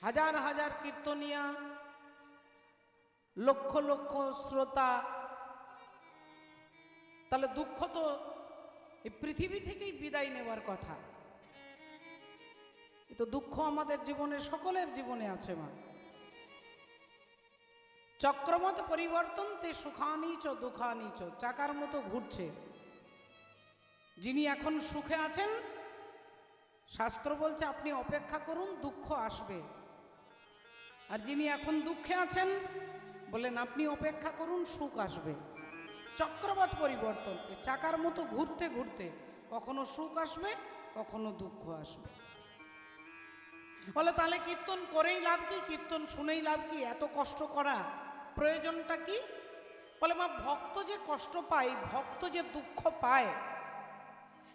হাজার হাজার কীর্তনিয়া, লক্ষ লক্ষ শ্রোতা, তাহলে দুঃখ তো এই পৃথিবী থেকেই বিদায় নেওয়ার কথা। তো দুঃখ আমাদের জীবনে, সকলের জীবনে আছে মা। চক্রমত পরিবর্তন তে সুখানি চ দুঃখানি চ, চাকার মতো ঘুরছে। যিনি এখন সুখে আছেন, শাস্ত্র বলছে আপনি অপেক্ষা করুন, দুঃখ আসবে। আর যিনি এখন দুঃখে আছেন, বলেন আপনি অপেক্ষা করুন, সুখ আসবে। চক্রবৎ পরিবর্তন, চাকার মতো ঘুরতে ঘুরতে কখনো সুখ আসবে, কখনো দুঃখ আসবে। বলে তাহলে কীর্তন করেই লাভ কি, কীর্তন শুনেই লাভ কি, এত কষ্ট করা প্রয়োজনটা কি? বলে মা, ভক্ত যে কষ্ট পায়, ভক্ত যে দুঃখ পায়,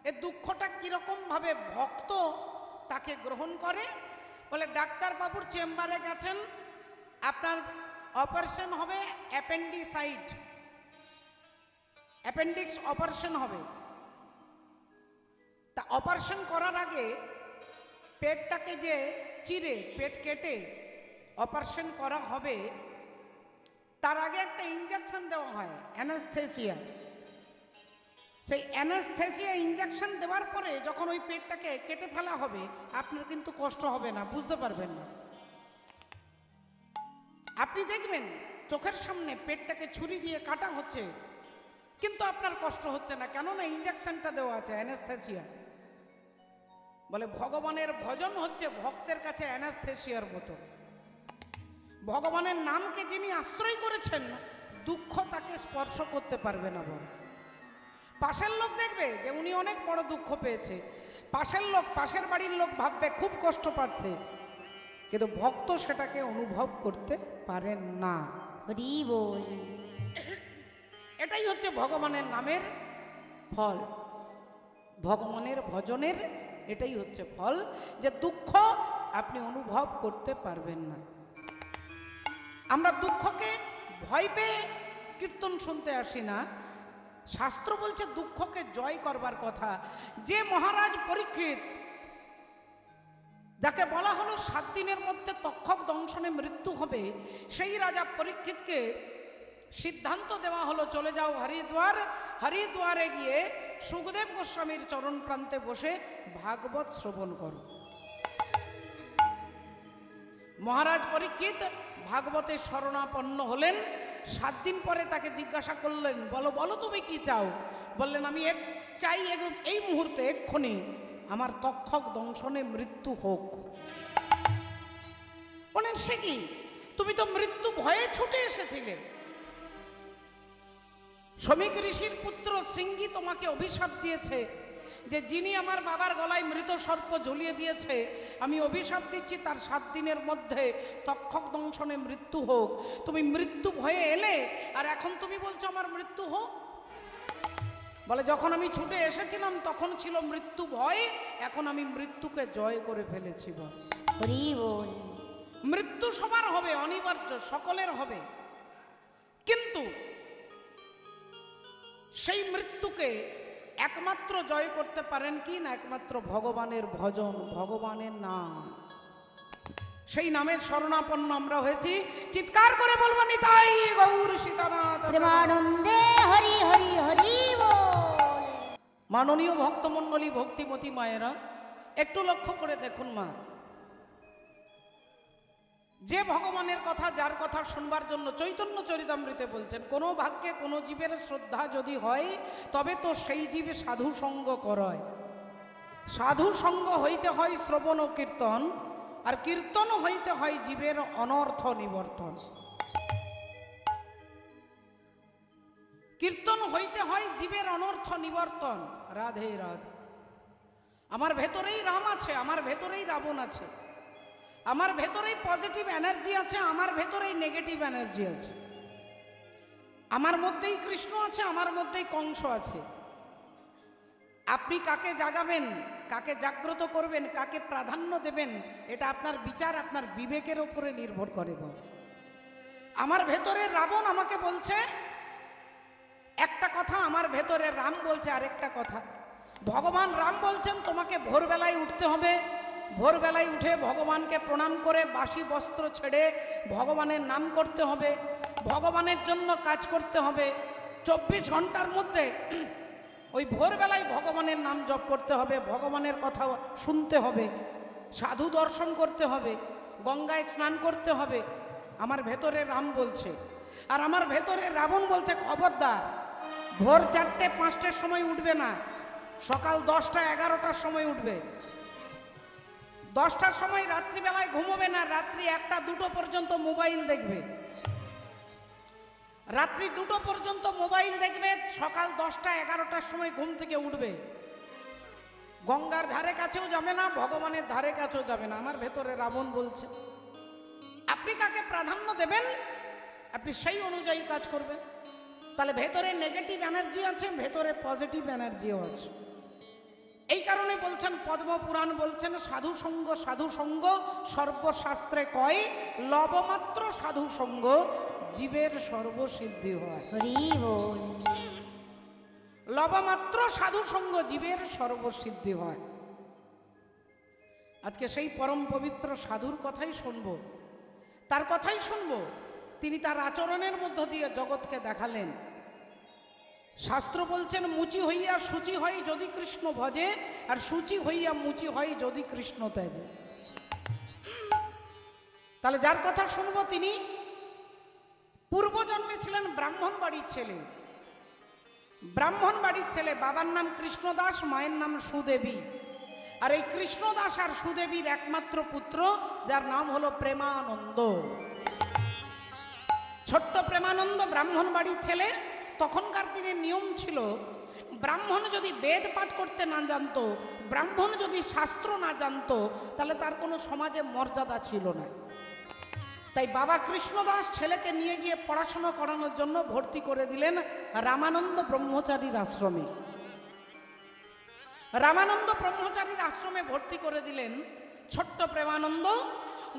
এ দুঃখটা কিরকম ভাবে ভক্ত তাকে গ্রহণ করে? বলে ডাক্তার বাবুর চেম্বারে গেছেন, আপনার অপারেশন হবে, অ্যাপেন্ডিসাইট, অ্যাপেন্ডিক্স অপারেশন হবে। তা অপারেশন করার আগে পেটটাকে যে চিরে, পেট কেটে অপারেশন করা হবে, তার আগে একটা ইনজেকশন দেওয়া হয়, অ্যানাস্থেসিয়া। সেই অ্যানাস্থেসিয়া ইনজেকশন দেওয়ার পরে যখন ওই পেটটাকে কেটে ফেলা হবে, আপনার কিন্তু কষ্ট হবে না, বুঝতে পারবেন না। আপনি দেখবেন চোখের সামনে পেটটাকে ছুরি দিয়ে কাটা হচ্ছে, কিন্তু আপনার কষ্ট হচ্ছে না, কেননা ইনজেকশনটা দেওয়া আছে, অ্যানাস্থেসিয়া। বলে ভগবানের ভজন হচ্ছে ভক্তের কাছে অ্যানাস্থেসিয়ার মতো। ভগবানের নামকে যিনি আশ্রয় করেছেন, দুঃখ তাকে স্পর্শ করতে পারবে না। বল পাশের লোক দেখবে যে উনি অনেক বড় দুঃখ পেয়েছে, পাশের লোক, পাশের বাড়ির লোক ভাববে খুব কষ্ট পাচ্ছে, কিন্তু ভক্ত সেটাকে অনুভব করতে পারেন না। হরি বল। এটাই হচ্ছে ভগবানের নামের ফল, ভগবানের ভজনের এটাই হচ্ছে ফল, যে দুঃখ আপনি অনুভব করতে পারবেন না। আমরা দুঃখকে ভয় পেয়ে কীর্তন শুনতে আসি না, শাস্ত্র বলছে দুঃখকে জয় করবার কথা। যে মহারাজ পরীক্ষিত, যাকে বলা হলো 7 দিনের মধ্যে তক্ষক দংশনে মৃত্যু হবে, সেই রাজা পরীক্ষিতকে সিদ্ধান্ত দেওয়া হলো চলে যাও হরিদ্বার, হরিদ্বারে গিয়ে সুখদেব গোস্বামীর চরণ প্রান্তে বসে ভাগবত শ্রবণ করো। মহারাজ পরীক্ষিত ভাগবতের শরণাপন্ন হলেন। 7 দিন পরে তাকে জিজ্ঞাসা করলেন, বলো বলো তুমি কি চাও? বললেন আমি চাই এই মুহূর্তে এক্ষুনি আমার তক্ষক দংশনে মৃত্যু হোক। বলেন সে কি, তুমি তো মৃত্যু ভয়ে ছুটে এসেছিলে। শমিক ঋষির পুত্র সিংহী তোমাকে অভিশাপ দিয়েছে যে যিনি আমার বাবার গলায় মৃত সর্প ঝুলিয়ে দিয়েছে, আমি অভিশাপ দিচ্ছি তার 7 দিনের মধ্যে তক্ষক দংশনে মৃত্যু হোক। তুমি মৃত্যু ভয়ে এলে, আর এখন তুমি বলছো আমার মৃত্যু হোক। বলে যখন আমি ছুটে এসেছিলাম তখন ছিল মৃত্যু ভয়, এখন আমি মৃত্যুকে জয় করে ফেলেছি। বল মৃত্যু সবার হবে, অনিবার্য, সকলের হবে, কিন্তু সেই মৃত্যুকে একমাত্র জয় করতে পারেন কি না? একমাত্র ভগবানের ভজন, ভগবানের নাম। সেই নামের শরণাপন্ন আমরা হয়েছি। চিৎকার করে বলবো নিতাই গৌর সীতানাথ প্রেমানন্দে হরি হরি হরি বল। মাননীয় ভক্তমণ্ডলী, ভক্তিমতী মায়েরা, একটু লক্ষ্য করে দেখুন মা, যে ভগবানের কথা, যার কথা শুনবার জন্য চৈতন্য চরিতামৃতে বলছেন, কোনো ভাগ্যে কোনো জীবের শ্রদ্ধা যদি হয়, তবে তো সেই জীবে সাধু সঙ্গ করয়। সাধু সঙ্গ হইতে হয় শ্রবণ ও কীর্তন, আর কীর্তন হইতে হয় জীবের অনর্থ নিবর্তন। কীর্তন হইতে হয় জীবের অনর্থ নিবর্তন। রাধে রাধে। আমার ভেতরেই রাম আছে, আমার ভেতরেই রাবণ আছে, আমার ভেতরেই পজিটিভ এনার্জি আছে, আমার ভেতরেই নেগেটিভ এনার্জি আছে, আমার মধ্যেই কৃষ্ণ আছে, আমার মধ্যেই কংস আছে। আপনি কাকে জাগাবেন, কাকে জাগ্রত করবেন, কাকে প্রাধান্য দেবেন, এটা আপনার বিচার, আপনার বিবেকের উপরে নির্ভর করে। আমার ভেতরে রাবণ আমাকে বলছে একটা কথা, আমার ভেতরে রাম বলছে আরেকটা কথা। ভগবান রাম বলছেন তোমাকে ভোরবেলায় উঠতে হবে, ভোরবেলায় উঠে ভগবানকে প্রণাম করে বাসি বস্ত্র ছেড়ে ভগবানের নাম করতে হবে, ভগবানের জন্য কাজ করতে হবে। 24 ঘন্টার মধ্যে ওই ভোরবেলায় ভগবানের নাম জপ করতে হবে, ভগবানের কথা শুনতে হবে, সাধু দর্শন করতে হবে, গঙ্গায় স্নান করতে হবে। আমার ভেতরে রাম বলছে, আর আমার ভেতরে রাবণ বলছে খবরদার, ভোর 4টে 5টের সময় উঠবে না, সকাল 10টা 11টার সময় উঠবে। 10টার সময় রাত্রিবেলায় ঘুমোবে না, রাত্রি 1টা 2টো পর্যন্ত মোবাইল দেখবে, রাত্রি 2টো পর্যন্ত মোবাইল দেখবে, সকাল 10টা 11টার সময় ঘুম থেকে উঠবে। গঙ্গার ধারে কাছেও যাবে না, ভগবানের ধারে কাছেও যাবে না। আমার ভেতরে রাবণ বলছে আপনি কাকে প্রাধান্য দেবেন, আপনি সেই অনুযায়ী কাজ করবেন। তাহলে ভেতরে নেগেটিভ এনার্জি আছে, ভেতরে পজিটিভ এনার্জিও আছে। এই কারণে বলছেন পদ্মপুরাণ বলছেন সাধু সঙ্গ সর্বশাস্ত্রে কয়, লবমাত্র সাধু সঙ্গ জীবের সর্বসিদ্ধি হয়। লবমাত্র সাধু সঙ্গ জীবের সর্বসিদ্ধি হয়। আজকে সেই পরম পবিত্র সাধুর কথাই শুনবো, তার কথাই শুনবো। তিনি তার আচরণের মধ্য দিয়ে জগৎকে দেখালেন। শাস্ত্র বলছেন মুচি হইয়া সূচি হয় যদি কৃষ্ণ ভজে, আর সূচি হইয়া মুচি হয় যদি কৃষ্ণ ত্যাজে। তাহলে যার কথা শুনবো তিনি পূর্বজন্মে ছিলেন ব্রাহ্মণ বাড়ির ছেলে। ব্রাহ্মণ বাড়ির ছেলে, বাবার নাম কৃষ্ণদাস, মায়ের নাম সুদেবী। আর এই কৃষ্ণদাস আর সুদেবীর একমাত্র পুত্র, যার নাম হলো প্রেমানন্দ। ছোট্ট প্রেমানন্দ ব্রাহ্মণ বাড়ির ছেলে। তখনকার দিনে নিয়ম ছিল, ব্রাহ্মণ যদি বেদ পাঠ করতে না জানতো, ব্রাহ্মণ যদি শাস্ত্র না জানতো, তাহলে তার কোনো সমাজে মর্যাদা ছিল না। তাই বাবা কৃষ্ণদাস ছেলেকে নিয়ে গিয়ে পড়াশোনা করানোর জন্য ভর্তি করে দিলেন রামানন্দ ব্রহ্মচারীর আশ্রমে। রামানন্দ ব্রহ্মচারীর আশ্রমে ভর্তি করে দিলেন ছোট্ট প্রেমানন্দ।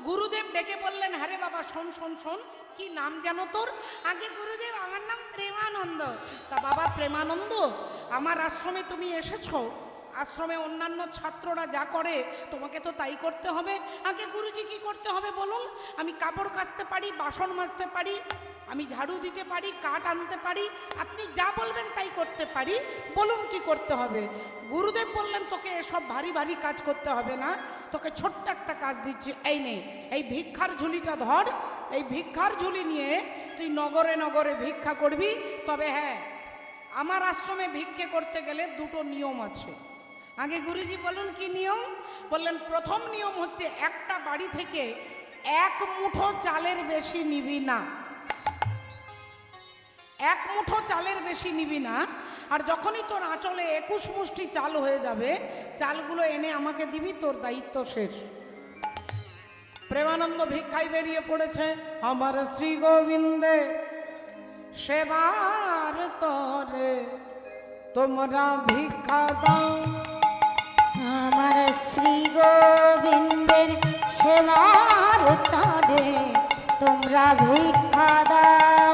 গুরুদেব ডেকে বললেন, হ্যাঁ রে বাবা, শোন শোন শোন, কি নাম জানো তোর? আগে গুরুদেব, আমার নাম প্রেমানন্দ। তা বাবা প্রেমানন্দ, আমার আশ্রমে তুমি এসেছো, আশ্রমে অন্যান্য ছাত্ররা যা করে তোমাকে তো তাই করতে হবে। আগে গুরুজি কি করতে হবে বলুন? আমি কাপড় কাচতে পারি, বাসন মাজতে পারি, আমি ঝাড়ু দিতে পারি, কাঠ আনতে পারি, আপনি যা বলবেন তাই করতে পারি, বলুন কি করতে হবে? গুরুদেব বললেন, তোকে এসব ভারী ভারী কাজ করতে হবে না, তোকে ছোট্ট একটা কাজ দিচ্ছি, এই নে, এই ভিক্ষার ঝুলিটা ধর, এই ভিক্ষার ঝুলি নিয়ে তুই নগরে নগরে ভিক্ষা করবি। তবে হ্যাঁ, আমার আশ্রমে ভিক্ষে করতে গেলে দুটো নিয়ম আছে। আগে গুরুজি বলুন কি নিয়ম? বললেন, প্রথম নিয়ম হচ্ছে একটা বাড়ি থেকে 1 মুঠো চালের বেশি নিবি না। 1 মুঠো চালের বেশি নিবি না। আর যখনই তোর আঁচলে 21 মুষ্টি চাল হয়ে যাবে, চালগুলো এনে আমাকে দিবি, তোর দায়িত্ব শেষ। প্রেমানন্দ ভিক্ষায় বেরিয়ে পড়েছে। আমার শ্রী গোবিন্দে সেবার তরে তোমরা ভিক্ষা দাও, আমার শ্রী গোবিন্দের সেবার তরে তোমরা ভিক্ষা দাও।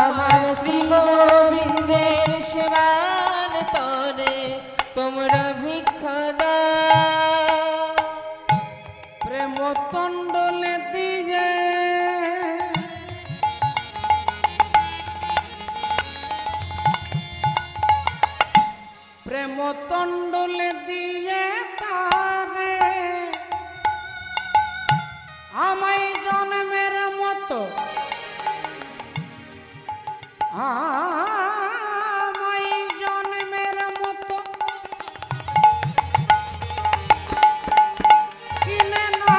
আমার শ্রী গোবিন্দের সেবার তরে তোমরা ভিক্ষা দাও। প্রেম তণ্ডলে দিয়ে প্রেম তণ্ডলে দিয়ে তারে আমায় জন্মের মতো আমায় জন্মের মতো কিনে না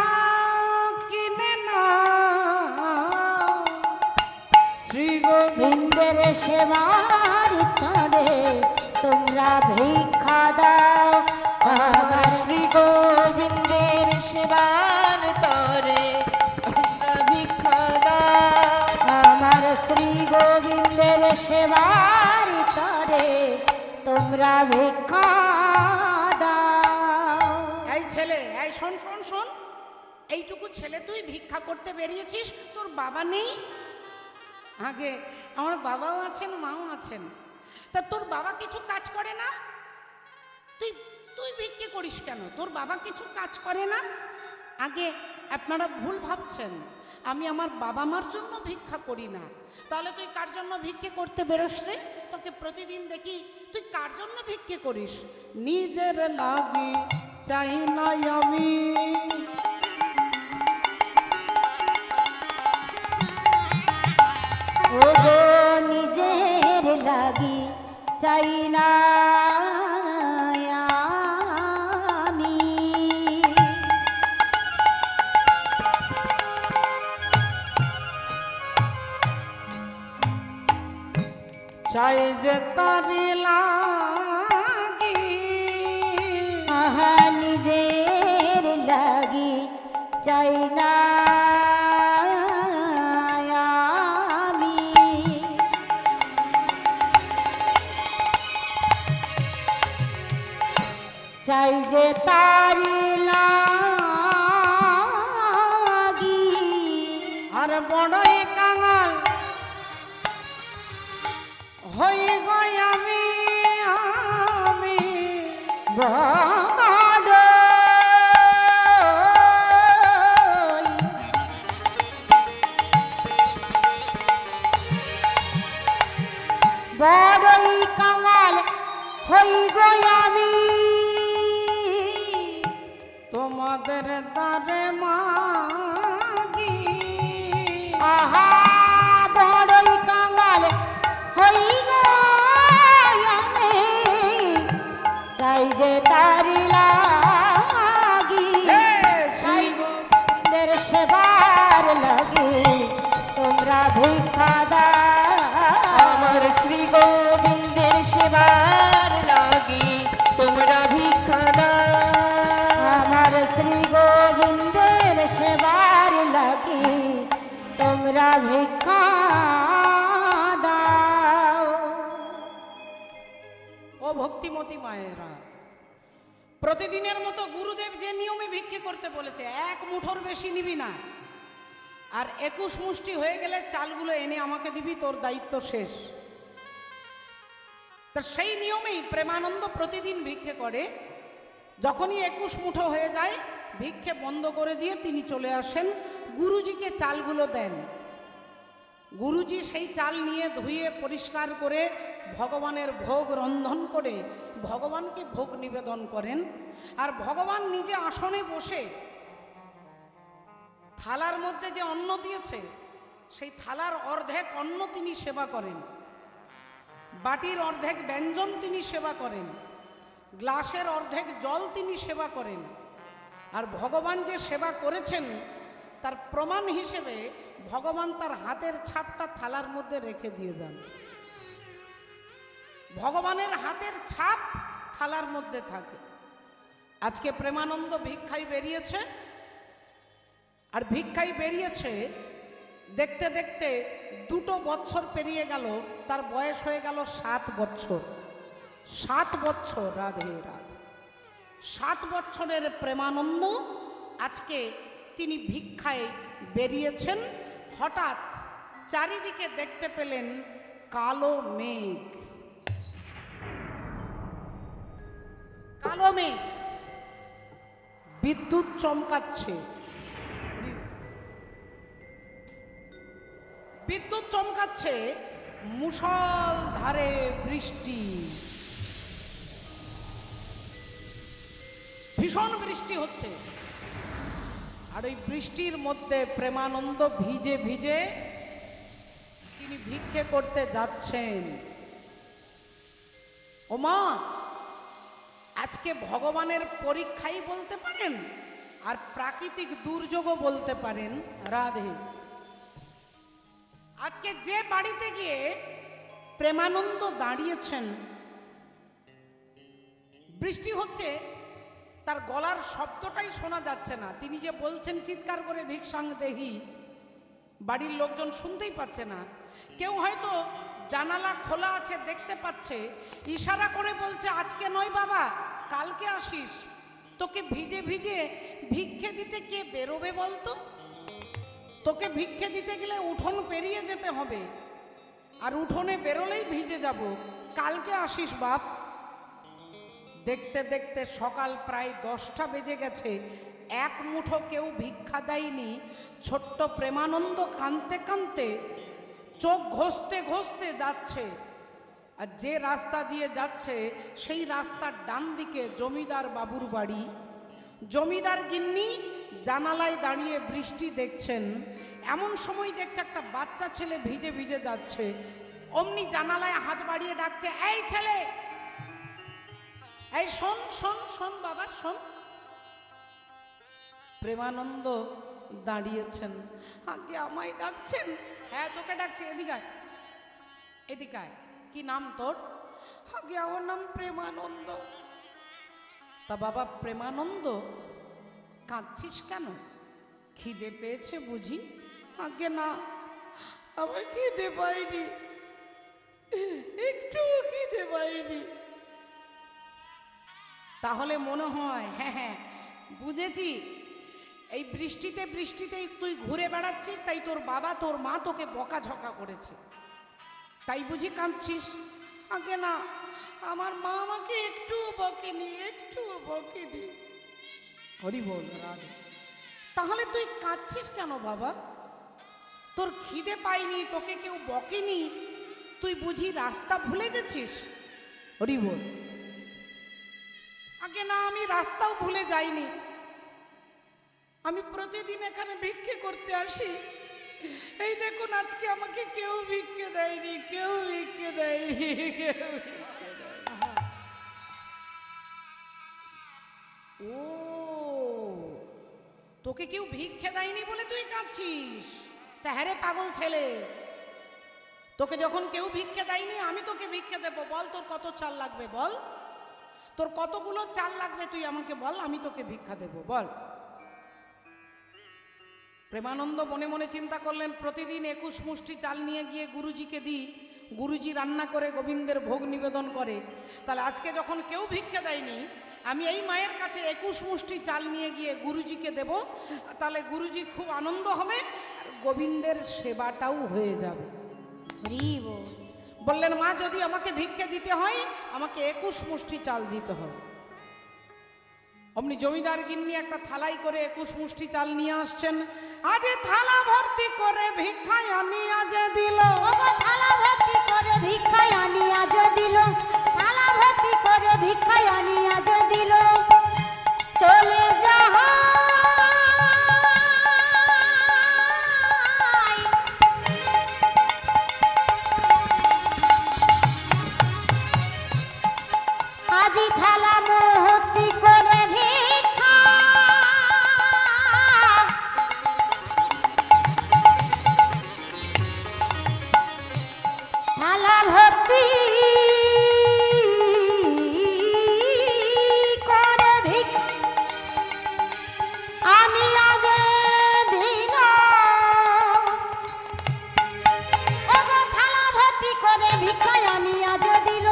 শ্রী গোবিন্দের সেবার তরে তোমরা ভিক্ষা দাও। আমার শ্রী গোবিন্দের সেবার তরে তোমরা ভিক্ষা দাও। আমার শ্রী গোবিন্দের সেবার তরে তোমরা ভিক্ষা দাও। এই ছেলে, এই শোন শোন শোন, এইটুকু ছেলে তুই ভিক্ষা করতে বেরিয়েছিস, তোর বাবা নেই? আগে আমার বাবাও আছেন, মাও আছেন। তা তোর বাবা কিছু কাজ করে না? তুই তুই ভিক্ষে করিস কেন? তোর বাবা কিছু কাজ করে না? আগে আপনারা ভুল ভাবছেন, আমি আমার বাবা মার জন্য ভিক্ষা করি না। তাহলে তুই কার জন্য ভিক্ষে করতে বেরোস রে? তোকে প্রতিদিন দেখি তুই কার জন্য ভিক্ষে করিস? নিজের লাগি চাই না আমি, ও গো নিজের লাগি চাই না আমি। চাই যে তারি লাগি, আহা নিজের লাগি চাই না আমি। চাই যে তারি লাগি, আর বড়ই কাঙাল হই গই আমি, আমি বড়ই কাঙাল হই গো আমি, তোমাদের দ্বারে মাগি। আহা বড়ই কাঙাল হই গো আমি। চাই যে তারি লাগি, চাই গোবিন্দের সেবার লাগি, তোমরা ভিক্ষা দাও। আমার শ্রী গোবিন্দের সেবার লাগি তোমরা ভিক্ষা দাও। আমার শ্রী গোবিন্দের সেবার লাগি, তোমরা ভিক্ষা দাও। ও ভক্তিমতী মায়েরা, প্রতিদিনের মতো গুরুদেব যে নিয়মে ভিক্ষে করতে বলেছে, এক মুঠোর বেশি নিবি না, আর 21 মুষ্টি হয়ে গেলে চালগুলো এনে আমাকে দিবি, তোর দায়িত্ব শেষ। তা সেই নিয়মেই প্রেমানন্দ প্রতিদিন ভিক্ষে করে। যখনই 21 মুঠো হয়ে যায়, ভিক্ষে বন্ধ করে দিয়ে তিনি চলে আসেন, গুরুজিকে চালগুলো দেন। গুরুজি সেই চাল নিয়ে ধুয়ে পরিষ্কার করে ভগবানের ভোগ রন্ধন করে ভগবানকে ভোগ নিবেদন করেন। আর ভগবান নিজে আসনে বসে থালার মধ্যে যে অন্ন দিয়েছে, সেই থালার অর্ধেক অন্ন তিনি সেবা করেন, বাটির অর্ধেক ব্যঞ্জন তিনি সেবা করেন, গ্লাসের অর্ধেক জল তিনি সেবা করেন। আর ভগবান যে সেবা করেছেন তার প্রমাণ হিসেবে ভগবান তার হাতের ছাপটা থালার মধ্যে রেখে দিয়ে যান। ভগবানের হাতের ছাপ থালার মধ্যে থাকে। আজকে প্রেমানন্দ ভিক্ষায় বেরিয়েছে, আর ভিক্ষায় বেরিয়েছে দেখতে দেখতে 2 বছর পেরিয়ে গেল, তার বয়স হয়ে গেল 7 বছর। 7 বছর, রাধে রাধে। 7 বছরের প্রেমানন্দ আজকে তিনি ভিক্ষায় বেরিয়েছেন। হঠাৎ চারিদিকে দেখতে পেলেন কালো মেঘ। কালো মেঘ, বিদ্যুৎ চমকাচ্ছে, বিদ্যুৎ চমকাচ্ছে, মুষলধারে বৃষ্টি, ভীষণ বৃষ্টি হচ্ছে। আর ওই বৃষ্টির মধ্যে প্রেমানন্দ ভিজে ভিজে তিনি ভিক্ষে করতে যাচ্ছেন। ওমা, আজকে ভগবানের পরীক্ষাই বলতে পারেন, আর প্রাকৃতিক দুর্যোগও বলতে পারেন। রাধে। আজকে যে বাড়িতে গিয়ে প্রেমানন্দ দাঁড়িয়েছেন, বৃষ্টি হচ্ছে, তার গলার শব্দটাই শোনা যাচ্ছে না। তিনি যে বলছেন চিৎকার করে ভিক্ষাং দেহি, বাড়ির লোকজন শুনতেই পাচ্ছে না। কেউ হয়তো জানালা খোলা আছে দেখতে পাচ্ছে, ইশারা করে বলছে আজকে নয় বাবা, কালকে আসিস, তোকে ভিজে ভিজে ভিক্ষে দিতে কে বেরোবে বলতো? তোকে ভিক্ষে দিতে গেলে উঠোন পেরিয়ে যেতে হবে, আর উঠোনে বেরোলেই ভিজে যাব, কালকে আসিস বাপ। দেখতে দেখতে সকাল প্রায় 10টা বেজে গেছে, এক মুঠো কেউ ভিক্ষা দেয়নি। ছোট্ট প্রেমানন্দ কাঁদতে কাঁদতে চোখ ঘষতে ঘষতে যাচ্ছে, আর যে রাস্তা দিয়ে যাচ্ছে সেই রাস্তার ডান দিকে জমিদার বাবুর বাড়ি। জমিদার গিন্নি জানালায় দাঁড়িয়ে বৃষ্টি দেখছেন। এমন সময় দেখছে একটা বাচ্চা ছেলে ভিজে ভিজে যাচ্ছে। অমনি জানালায় হাত বাড়িয়ে ডাকছে, এই ছেলে, এই শোন শোন শোন বাবা শোন। প্রেমানন্দ দাঁড়িয়েছেন। আগে আমায় ডাকছেন? হ্যাঁ তোকে ডাকছে, এদিকে আয়, এদিকে আয়। কি নাম তোর? আগে আমার নাম প্রেমানন্দ। তা বাবা প্রেমানন্দ, কাঁদছিস কেন? খিদে পেয়েছে বুঝি? আগে না, আমার খিদে পাইনি, একটু খিদে পাইনি। তাহলে মনে হয়, হ্যাঁ হ্যাঁ বুঝেছি, এই বৃষ্টিতে বৃষ্টিতে তুই ঘুরে বেড়াচ্ছিস, তাই তোর বাবা তোর মা তোকে বকাঝকা করেছে, তাই বুঝি কাঁদছিস? আগে না, আমার মা আমাকে একটুও বকেনি, একটুও বকেনি। হরি বল রাধে। তাহলে তুই কাঁদছিস কেন বাবা? তোর খিদে পাইনি, তোকে কেউ বকেনি, তুই বুঝি রাস্তা ভুলে গেছিস? হরি বল। আগে না, আমি রাস্তাও ভুলে যাইনি, আমি প্রতিদিন এখানে ভিক্ষে করতে আসি। এই দেখুন আজকে আমাকে কেউ ভিক্ষে দেয়নি, কেউ ভিক্ষে দেয়নি, কেউ ভিক্ষে দেয়নি। ও, তোকে কেউ ভিক্ষে দেয়নি বলে তুই কাঁদছিস? তা হ্যাঁ রে পাগল ছেলে, তোকে যখন কেউ ভিক্ষে দেয়নি আমি তোকে ভিক্ষে দেবো। বল তোর কত চাল লাগবে, বল তোর কতগুলো চাল লাগবে, তুই আমাকে বল, আমি তোকে ভিক্ষা দেব, বল। প্রেমানন্দ মনে মনে চিন্তা করলেন, প্রতিদিন 21 মুষ্টি চাল নিয়ে গিয়ে গুরুজিকে দিই, গুরুজি রান্না করে গোবিন্দের ভোগ নিবেদন করে, তাহলে আজকে যখন কেউ ভিক্ষা দেয়নি আমি এই মায়ের কাছে 21 মুষ্টি চাল নিয়ে গিয়ে গুরুজিকে দেব, তাহলে গুরুজি খুব আনন্দ হবে, আর গোবিন্দের সেবাটাও হয়ে যাবে। বললেন, মা যদি আমাকে ভিক্ষা দিতে হয় আমাকে 21 মুষ্টি চাল দিতে হবে। অমনি জমিদার গিন্নি একটা থালাই করে 21 মুষ্টি চাল নিয়ে আসছেন। আজ থালা ভর্তি করে ভিক্ষায় আনি আজ দিল, থালা ভর্তি করে ভিক্ষায় আনি আজ দিল, থালা ভর্তি করে ভিক্ষায় আনি আজ দিল। চলে যাহা আজি থালা ভর্তি করে ভিক্ষা, থালা ভর্তি করে ভিক্ষা আমি আজ দিল। ওগো থালা ভর্তি করে ভিক্ষায় আনি আজ দিল,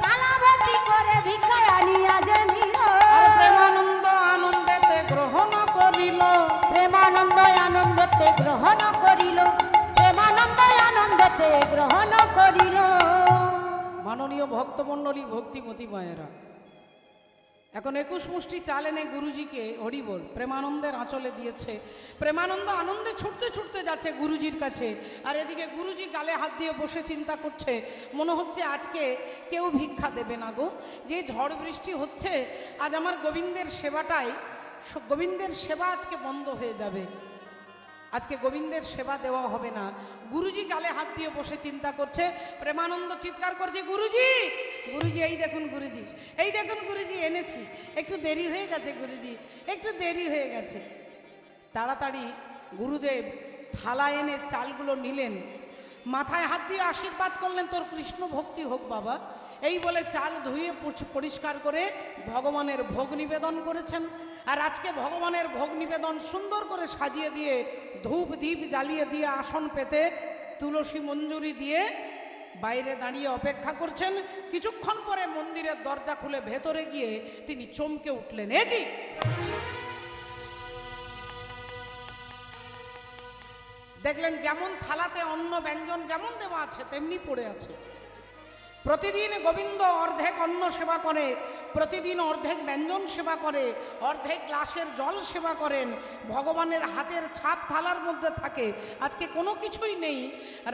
থালা ভর্তি করে ভিক্ষায় আনি আজ দিল। আর প্রেমানন্দ আনন্দেতে গ্রহণ করিল, প্রেমানন্দ আনন্দতে গ্রহণ করিল, প্রেমানন্দ আনন্দতে গ্রহণ করিল। মাননীয় ভক্তমণ্ডলী, ভক্তিমতী মায়েরা, এখন 21 মুষ্টি চাল এনে গুরুজিকে হরি বল প্রেমানন্দের আঁচলে দিয়েছে। প্রেমানন্দ আনন্দে ছুটতে ছুটতে যাচ্ছে গুরুজির কাছে, আর এদিকে গুরুজি গালে হাত দিয়ে বসে চিন্তা করছে, মনে হচ্ছে আজকে কেউ ভিক্ষা দেবে না গো, যে ঝড় বৃষ্টি হচ্ছে আজ আমার গোবিন্দের গোবিন্দের সেবা আজকে বন্ধ হয়ে যাবে, আজকে গোবিন্দের সেবা দেওয়া হবে না। গুরুজি গালে হাত দিয়ে বসে চিন্তা করছে। প্রেমানন্দ চিৎকার করছে, গুরুজি গুরুজি, এই দেখুন গুরুজি, এই দেখুন গুরুজি এনেছি, একটু দেরি হয়ে গেছে গুরুজি, একটু দেরি হয়ে গেছে। তাড়াতাড়ি গুরুদেব থালা এনে চালগুলো নিলেন, মাথায় হাত দিয়ে আশীর্বাদ করলেন, তোর কৃষ্ণ ভক্তি হোক বাবা। এই বলে চাল ধুয়ে পরিষ্কার করে ভগবানের ভোগ নিবেদন করেছেন। আর আজকে ভগবানের ভোগ নিবেদন সুন্দর করে সাজিয়ে দিয়ে, ধূপ দীপ জ্বালিয়ে দিয়ে, আসন পেতে তুলসী মঞ্জুরি দিয়ে বাইরে দাঁড়িয়ে অপেক্ষা করছেন। কিছুক্ষণ পরে মন্দিরের দরজা খুলে ভেতরে গিয়ে তিনি চমকে উঠলেন, এ কি! দেখলেন যেমন থালাতে অন্ন ব্যঞ্জন যেমন দেওয়া আছে তেমনি পড়ে আছে। প্রতিদিন গোবিন্দ অর্ধেক অন্ন সেবা করে, প্রতিদিন অর্ধেক ব্যঞ্জন সেবা করে, অর্ধেক গ্লাসের জল সেবা করেন, ভগবানের হাতের ছাপ থালার মধ্যে থাকে, আজকে কোনো কিছুই নেই।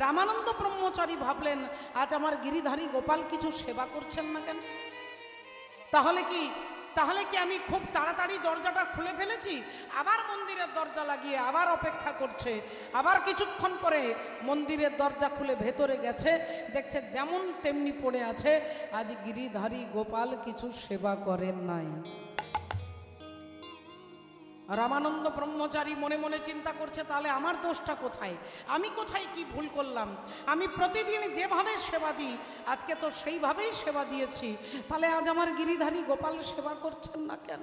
রামানন্দ ব্রহ্মচারী ভাবলেন আজ আমার গিরিধারী গোপাল কিছু সেবা করছেন না কেন? তাহলে কি আমি খুব তাড়াতাড়ি দরজাটা খুলে ফেলেছি? আবার মন্দিরের দরজা লাগিয়ে আবার অপেক্ষা করছে। আবার কিছুক্ষণ পরে মন্দিরের দরজা খুলে ভেতরে গেছে, দেখছে যেমন তেমনি পড়ে আছে। আজ গিরিধারী গোপাল কিছু সেবা করেন নাই। রামানন্দ ব্রহ্মচারী মনে মনে চিন্তা করছে তাহলে আমার দোষটা কোথায়, আমি কোথায় কি ভুল করলাম? আমি প্রতিদিন যেভাবে সেবা দিই আজকে তো সেইভাবেই সেবা দিয়েছি, তাহলে আজ আমার গিরিধারী গোপাল সেবা করছেন না কেন?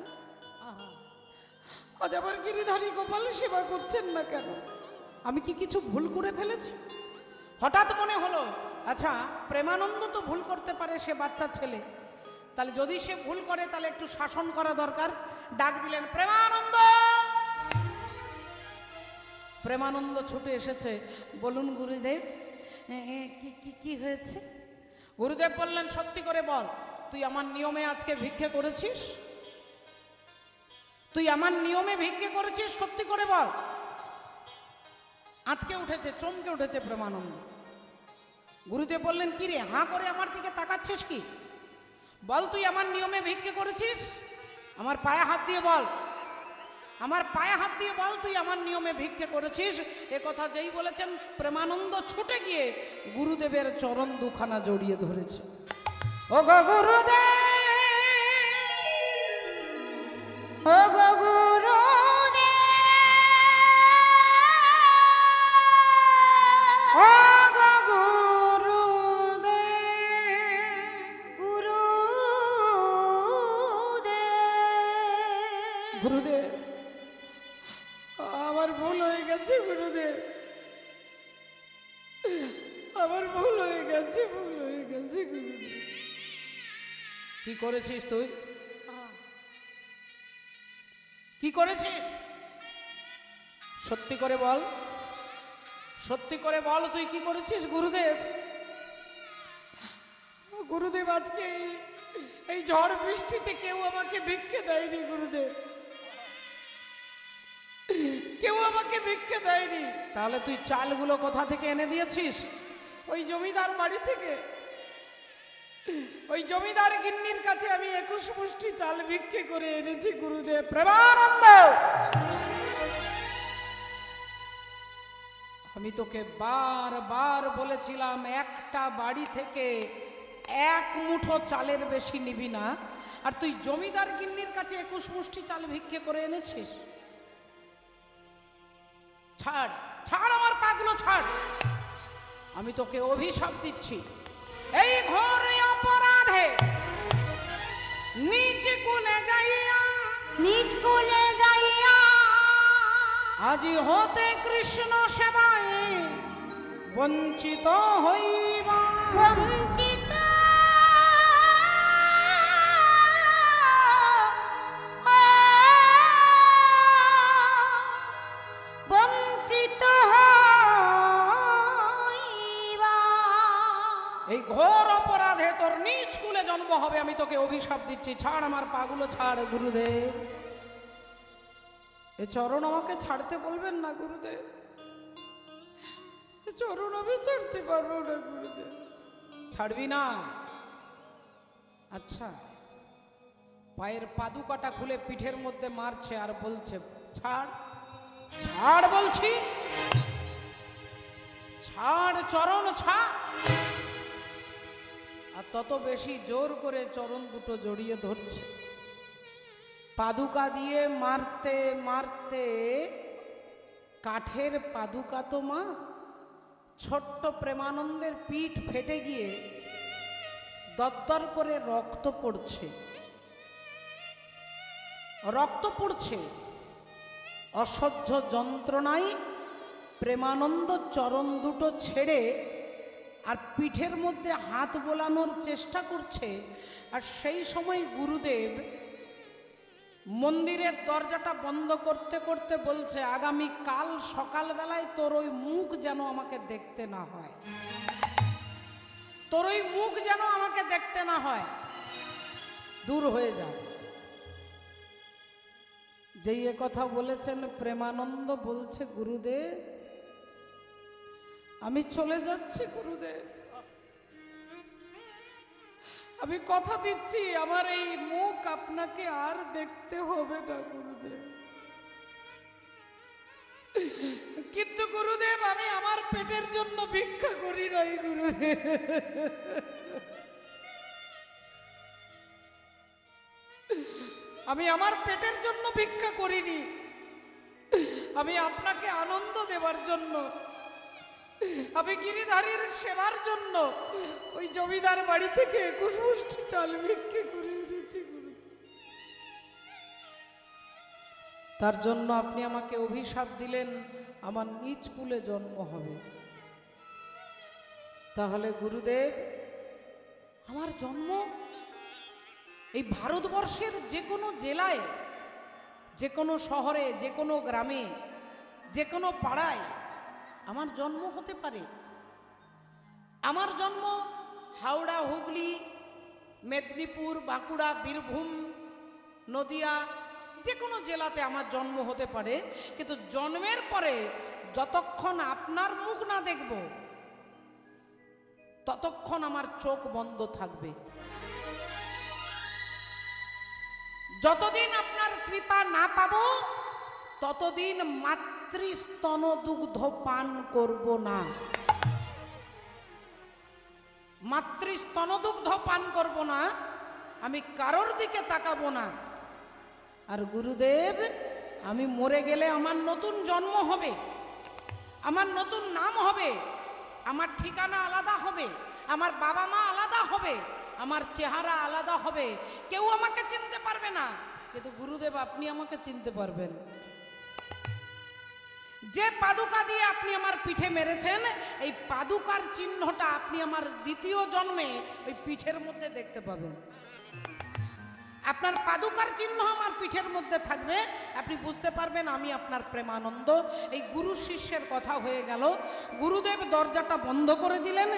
আজ আমার গিরিধারী গোপাল সেবা করছেন না কেন? আমি কি কিছু ভুল করে ফেলেছি? হঠাৎ মনে হলো আচ্ছা প্রেমানন্দ তো ভুল করতে পারে, সে বাচ্চা ছেলে, তাহলে যদি সে ভুল করে তাহলে একটু শাসন করা দরকার। ডাক দিলেন প্রেমানন্দ। প্রেমানন্দ ছুটে এসেছে। বলুন গুরুদেব, কি হয়েছে? গুরুদেব বললেন সত্যি করে বল, তুই আমার নিয়মে আজকে ভিক্ষে করেছিস? তুই আমার নিয়মে ভিক্ষে করেছিস? সত্যি করে বল। আঁতকে উঠেছে, চমকে উঠেছে প্রেমানন্দ। গুরুদেব বললেন কি রে, হাঁ করে আমার দিকে তাকাচ্ছিস কি? বল তুই আমার নিয়মে ভিক্ষে করেছিস? আমার পায়ে হাত দিয়ে বল, আমার পায়ে হাত দিয়ে বল তুই আমার নিয়মে ভিক্ষে করেছিস। এ কথা যেই বলেছেন প্রেমানন্দ ছুটে গিয়ে গুরুদেবের চরণ দুখানা জড়িয়ে ধরেছে। ও গো গুরুদেব, ও গো গুরুদেব, ও গো গুরুদেব, গুরুদেব আমার ভুল হয়ে গেছে, গুরুদেব আমার ভুল হয়ে গেছে, ভুল হয়ে গেছে গুরুদেব। কি করেছিস তুই? কি করেছিস? সত্যি করে বল, সত্যি করে বল তুই কি করেছিস? গুরুদেব, গুরুদেব আজকে এই ঝড় বৃষ্টিতে কেউ আমাকে ভিক্ষে দেয়নি গুরুদেব, কেউ আমাকে ভিক্ষে দেয়নি। তাহলে তুই চালগুলো কোথা থেকে এনে দিয়েছিস? ওই জমিদার বাড়ি থেকে। ওই জমিদার গিন্নির কাছে আমি 21 মুষ্টি চাল ভিক্ষে করে এনেছি গুরুদেব। প্রেমানন্দ, আমি তোকে বারবার বলেছিলাম একটা বাড়ি থেকে 1 মুঠো চালের বেশি নিবি না, আর তুই জমিদার গিন্নির কাছে 21 মুষ্টি চাল ভিক্ষে করে এনেছিস। ছাড়, ছাড় আমার পাগুলো ছাড়, আমি তোকে অভিশাপ দিচ্ছি। এই ঘোর অপরাধে নিচ কুলে যাইয়া, নিজ কুলে যাইয়া আজি হতে কৃষ্ণ সেবায় বঞ্চিত হইবা। বঞ্চিত বঞ্চিত হইবা। এই ঘোর অপরাধে তোর নিজ কুলে জন্ম হবে, আমি তোকে অভিশাপ দিচ্ছি। ছাড় আমার পাগুলো ছাড় গুরুদেব। এ চরণ আমাকে ছাড়তে বলবেন না গুরুদেব, এ চরণ আমি ছাড়তে পারবো না গুরুদেব। ছাড়বি না? আচ্ছা, পায়ের পাদুকাটা খুলে পিঠের মধ্যে মারছে আর বলছে ছাড়, ছাড় বলছি, ছাড় চরণ ছাড়। আর তত বেশি জোর করে চরণ দুটো জড়িয়ে ধরছে। পাদুকা দিয়ে মারতে মারতে, কাঠের পাদুকা তো মা, ছোট্ট প্রেমানন্দের পিঠ ফেটে গিয়ে দরদর করে রক্ত পড়ছে, রক্ত পড়ছে। অসহ্য যন্ত্রণায় প্রেমানন্দ চরণ দুটো ছেড়ে আর পিঠের মধ্যে হাত বোলানোর চেষ্টা করছে। আর সেই সময় গুরুদেব মন্দিরের দরজাটা বন্ধ করতে করতে বলছে আগামী কাল সকালবেলায় তোর ওই মুখ যেন আমাকে দেখতে না হয়, তোর ওই মুখ যেন আমাকে দেখতে না হয়। দূর হয়ে যায়। যেই এ কথা বলেছেন প্রেমানন্দ বলছে, গুরুদেব আমি চলে যাচ্ছি গুরুদেব, আমি কথা দিচ্ছি আমার এই মুখ আপনাকে আর দেখতে হবে না গুরুদেব। কিন্তু গুরুদেব আমি আমার পেটের জন্য ভিক্ষা করি নাই গুরুদেব, আমি আমার পেটের জন্য ভিক্ষা করিনি, আমি আপনাকে আনন্দ দেবার জন্য, আমি গিরিধারীর সেবার জন্য ওই জমিদার বাড়ি থেকে 21 মুষ্টি চাল ভিক্ষে করে এনেছি গুরু। তার জন্য আপনি আমাকে অভিশাপ দিলেন আমার নিজ কুলে জন্ম হবে। তাহলে গুরুদেব আমার জন্ম এই ভারতবর্ষের যে কোনো জেলায়, যে কোনো শহরে, যে কোনো গ্রামে, যে কোনো পাড়ায় আমার জন্ম হতে পারে। আমার জন্ম হাওড়া, হুগলি, মেদিনীপুর, বাঁকুড়া, বীরভূম, নদিয়া, যে কোনো জেলাতে আমার জন্ম হতে পারে, কিন্তু জন্মের পরে যতক্ষণ আপনার মুখ না দেখব ততক্ষণ আমার চোখ বন্ধ থাকবে। যতদিন আপনার কৃপা না পাবো ততদিন মাতৃস্তন দুগ্ধ পান করব না, মাতৃস্তন দুগ্ধ পান করব না, আমি কারোর দিকে তাকাবো না। আর গুরুদেব আমি মরে গেলে আমার নতুন জন্ম হবে, আমার নতুন নাম হবে, আমার ঠিকানা আলাদা হবে, আমার বাবা মা আলাদা হবে, আমার চেহারা আলাদা হবে, কেউ আমাকে চিনতে পারবে না, কিন্তু গুরুদেব আপনি আমাকে চিনতে পারবেন। যে পাদুকা দিয়ে আপনি আমার পিঠে মেরেছেন, এই পাদুকার চিহ্নটা আপনি আমার দ্বিতীয় জন্মে ওই পিঠের মধ্যে দেখতে পাবেন। আপনার পাদুকার চিহ্ন আমার পিঠের মধ্যে থাকবে, আপনি বুঝতে পারবেন আমি আপনার প্রেমানন্দ। এই গুরু শিষ্যের কথা হয়ে গেল। গুরুদেব দরজাটা বন্ধ করে দিলেন,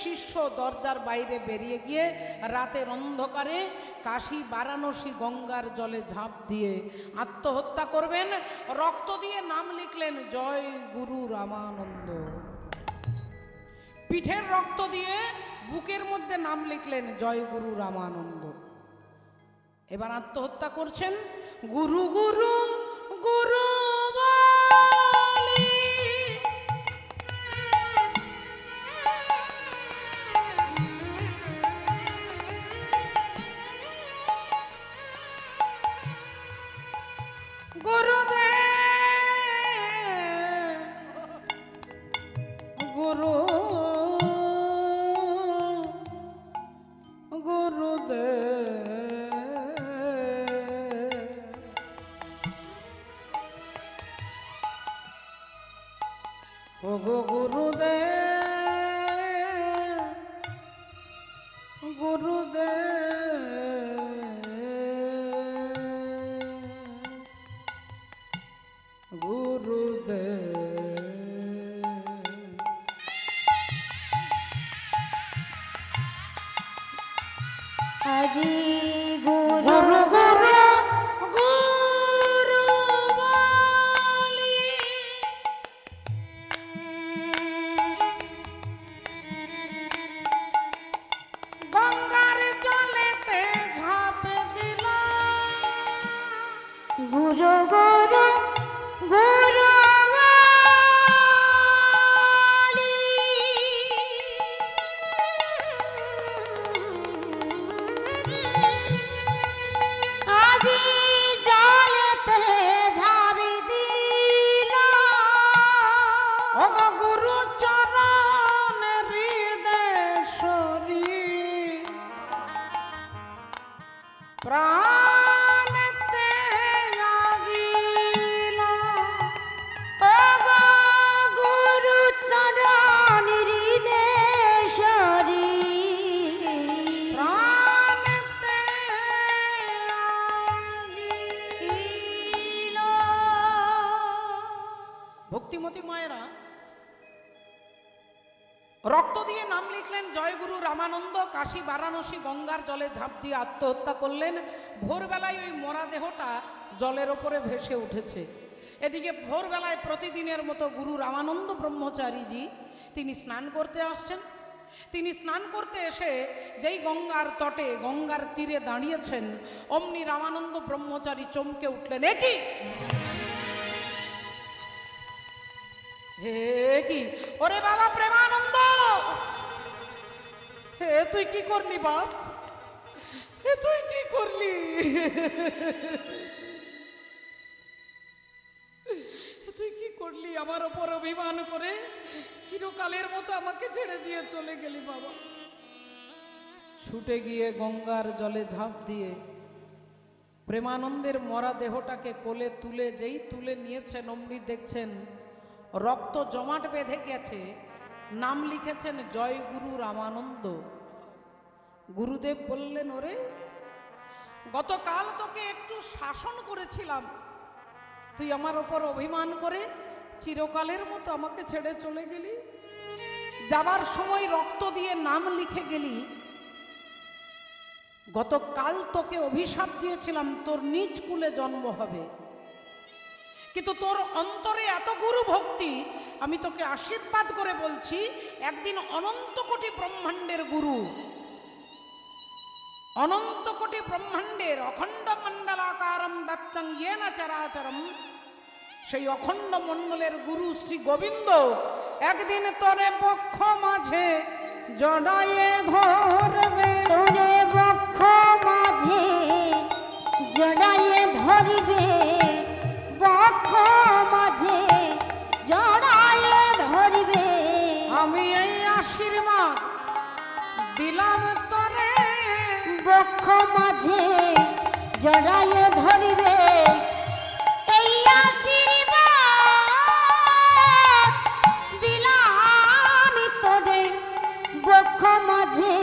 শিষ্য দরজার বাইরে বেরিয়ে গিয়ে রাতের অন্ধকারে কাশী বারাণসী গঙ্গার জলে ঝাঁপ দিয়ে আত্মহত্যা করবেন। রক্ত দিয়ে নাম লিখলেন জয় গুরু রামানন্দ। পিঠের রক্ত দিয়ে বুকের মধ্যে নাম লিখলেন জয় গুরু রামানন্দ। এবার আত্মহত্যা করছেন। গুরু গুরু গুরু বলি গুরুদেব গুরু গুরুদেব ওগো গুরুদেব গুরুদেব গুরুদেব। আজি গুরু গুরু গুরু গুরু বলি গঙ্গার জলেতে ঝাঁপ দিল। গুরু গুরু গুরু বলি আজি জলেতে ঝাঁপি দিল। ওগো গুরু চরণ হৃদয়েশ্বরী প্রাণতে লাগিল। ওগো গুরু চরণ হৃদয়েশ্বরী প্রাণতে লাগিল। ভক্তিমতী মায়েরা রক্ত দিয়ে নাম লিখলেন জয়গুরু রামানন্দ। কাশী বারাণসী গঙ্গার জলে ঝাঁপ দিয়ে আত্মহত্যা করলেন। ভোরবেলায় ওই মরা দেহটা জলের ওপরে ভেসে উঠেছে। এদিকে ভোরবেলায় প্রতিদিনের মতো গুরু রামানন্দ ব্রহ্মচারীজি তিনি স্নান করতে আসছেন। তিনি স্নান করতে এসে যেই গঙ্গার তটে গঙ্গার তীরে দাঁড়িয়েছেন, অমনি রামানন্দ ব্রহ্মচারী চমকে উঠলেন। এ কি, হে কি, ওরে বাবা প্রেমানন্দ, হে তুই কি করলি বাপ, হে তুই কি করলি, তুই কি করলি, আমার ওপর অভিমান করে চিরকালের মতো আমাকে ছেড়ে দিয়ে চলে গেলি বাবা। ছুটে গিয়ে গঙ্গার জলে ঝাঁপ দিয়ে প্রেমানন্দের মরা দেহটাকে কোলে তুলে যেই তুলে নিয়েছেন, অমনি দেখছেন রক্ত জমাট বেঁধে গেছে। নাম লিখেছেন জয় গুরু রামানন্দ। গুরুদেব বললেন, ওরে গতকাল তোকে একটু শাসন করেছিলাম, তুই আমার ওপর অভিমান করে চিরকালের মতো আমাকে ছেড়ে চলে গেলি। যাবার সময় রক্ত দিয়ে নাম লিখে গেলি। গতকাল তোকে অভিশাপ দিয়েছিলাম তোর নিজ কুলে জন্ম হবে, কিন্তু তোর অন্তরে এত গুরু ভক্তি, আমি তোকে আশীর্বাদ করে বলছি একদিন অনন্ত কোটি ব্রহ্মাণ্ডের গুরু, অনন্ত কোটি ব্রহ্মাণ্ডের অখণ্ড মণ্ডলাকারম ব্যাপ্তং येन চরাচরম, সেই অখণ্ড মণ্ডলের গুরু শ্রী গোবিন্দ একদিন তোরে বক্ষ মাঝে জড়ায়ে ধরবে, তোরে বক্ষ মাঝে জড়ায়ে ধরিবে, বক্ষ মাঝে জড়ায়ে ধরিবে। আমি এই আশীর্বাদ দিলাম তোরে, বক্ষ মাঝে জড়ায়ে ধরিবে, এই আশীর্বাদ দিলাম তোরে, বক্ষ মাঝে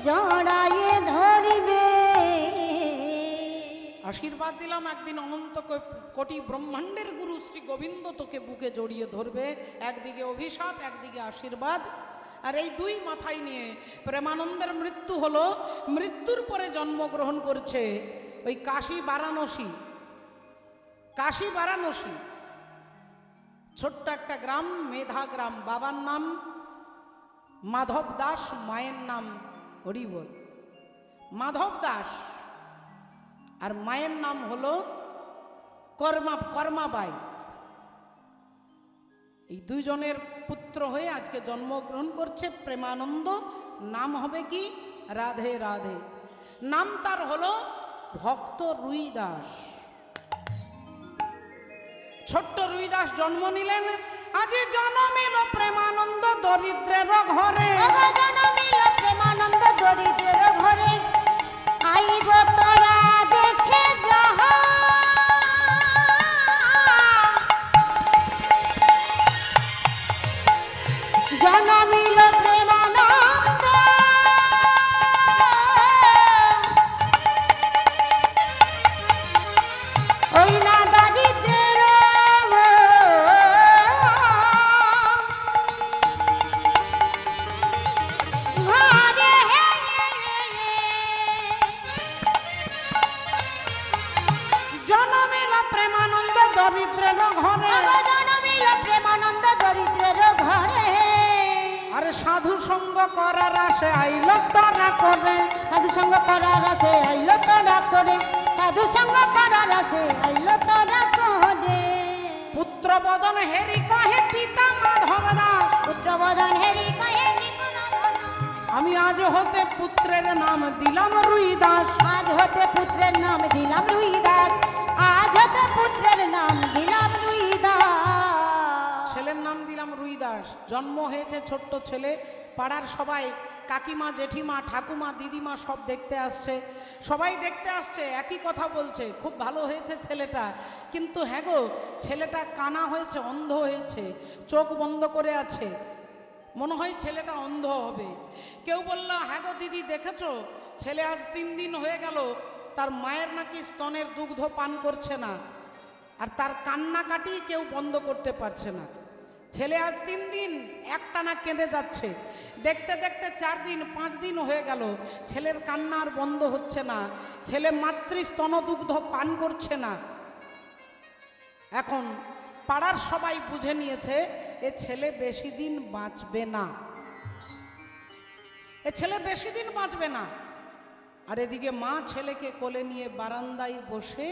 জড়ায়ে ধরিবে। আশীর্বাদ দিলাম একদিন অনন্ত কোটি ব্রহ্মাণ্ডের গুরু শ্রী গোবিন্দ তোকে বুকে জড়িয়ে ধরবে। একদিকে অভিশাপ, একদিকে আশীর্বাদ। আর এই দুই মাথায় নিয়ে প্রেমানন্দের মৃত্যু হলো। মৃত্যুর পরে জন্মগ্রহণ করছে ওই কাশী বারাণসী। কাশী বারাণসী ছোট্ট একটা গ্রাম, মেধা গ্রাম। বাবার নাম মাধব দাস, মায়ের নাম হরিবল। মাধব দাস আর মায়ের নাম হলো কর্মাবাই। এই দুইজনের পুত্র হয়ে আজকে জন্মগ্রহণ করছে প্রেমানন্দ। নাম হবে কি? রাধে রাধে। নাম তার হলো ভক্ত রুইদাস। ছোট্ট রুইদাস জন্ম নিলেন। আজ জন্মিল প্রেমানন্দ দরিদ্রের ঘরে, জন্মিল প্রেমানন্দ দরিদ্রের ঘরে, আইব তোরা দেখে যাহা, জন্মিল প্রেমানন্দ ওই না দরিদ্রের ঘরে। জন্মিল প্রেমানন্দ দরিদ্রের ঘরে, জন্মিল প্রেমানন্দ দরিদ্রের ঘরে, আর সাধু সঙ্গ করার আসে আইল তারা করে, সাধু সঙ্গ করার আসে আইলো তোরা করে, সাধু সঙ্গ করার আসে আইলো তোরা করে। পুত্র বদন হেরি কহে পিতা মাধব দাস, পুত্রবদন হেরি কহে নিপুণধন, আমি আজ হতে পুত্রের নাম দিলাম রুইদাস। আজ হতে পুত্রের নাম দিলাম রুইদাস, আজ হতে পুত্রের নাম দিলাম রুইদাস। ছেলের নাম দিলাম রুইদাস। জন্ম হয়েছে ছোট্ট ছেলে। পাড়ার সবাই কাকিমা, জেঠিমা, ঠাকুমা, দিদিমা সব দেখতে আসছে। সবাই দেখতে আসছে, একই কথা বলছে, খুব ভালো হয়েছে ছেলেটা। কিন্তু হ্যাঁ গো, ছেলেটা কানা হয়েছে, অন্ধ হয়েছে, চোখ বন্ধ করে আছে, মনে হয় ছেলেটা অন্ধ হবে। কেউ বলল, হ্যাঁ গো দিদি দেখেছো, ছেলে আজ 3 দিন হয়ে গেল, তার মায়ের নাকি স্তনের দুগ্ধ পান করছে না, আর তার কান্নাকাটি কেউ বন্ধ করতে পারছে না। ছেলে আজ 3 দিন একটানা কেঁদে যাচ্ছে, দেখতে দেখতে 4 দিন 5 দিন হয়ে গেল, ছেলের কান্না আর বন্ধ হচ্ছে না, ছেলে মাতৃস্তনদুগ্ধ পান করছে না। এখন পাড়ার সবাই বুঝে নিয়েছে এ ছেলে বেশি দিন বাঁচবে না, এ ছেলে বেশি দিন বাঁচবে না। আর এদিকে মা ছেলেকে কোলে নিয়ে বারান্দায় বসে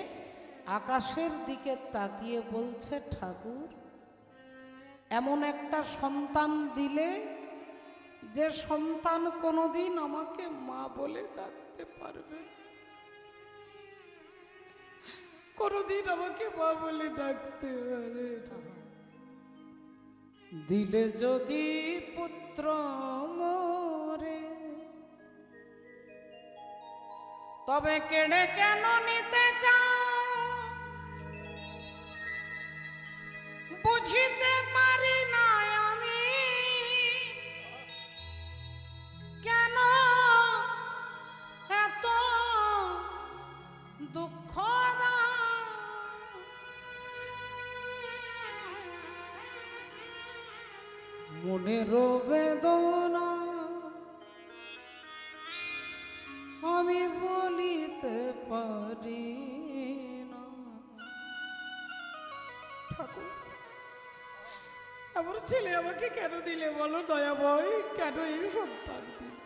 আকাশের দিকে তাকিয়ে বলছে, ঠাকুর এমন একটা সন্তান দিলে যে সন্তান কোনোদিন আমাকে মা বলে ডাকতে পারবে না, কোনোদিন আমাকে মা বলে ডাকতে পারে না। দিলে যদি পুত্র মোরে, তবে কেড়ে কেন নিতে চাও, বুঝিতে পারি না আমি কেন এত দুঃখ দাও। মনের বেদনা আমি বলিতে পারি না। ঠাকুর আমার ছেলে আমাকে কেন দিলে বলো দয়াময়, কেন এই সন্তান দিলে?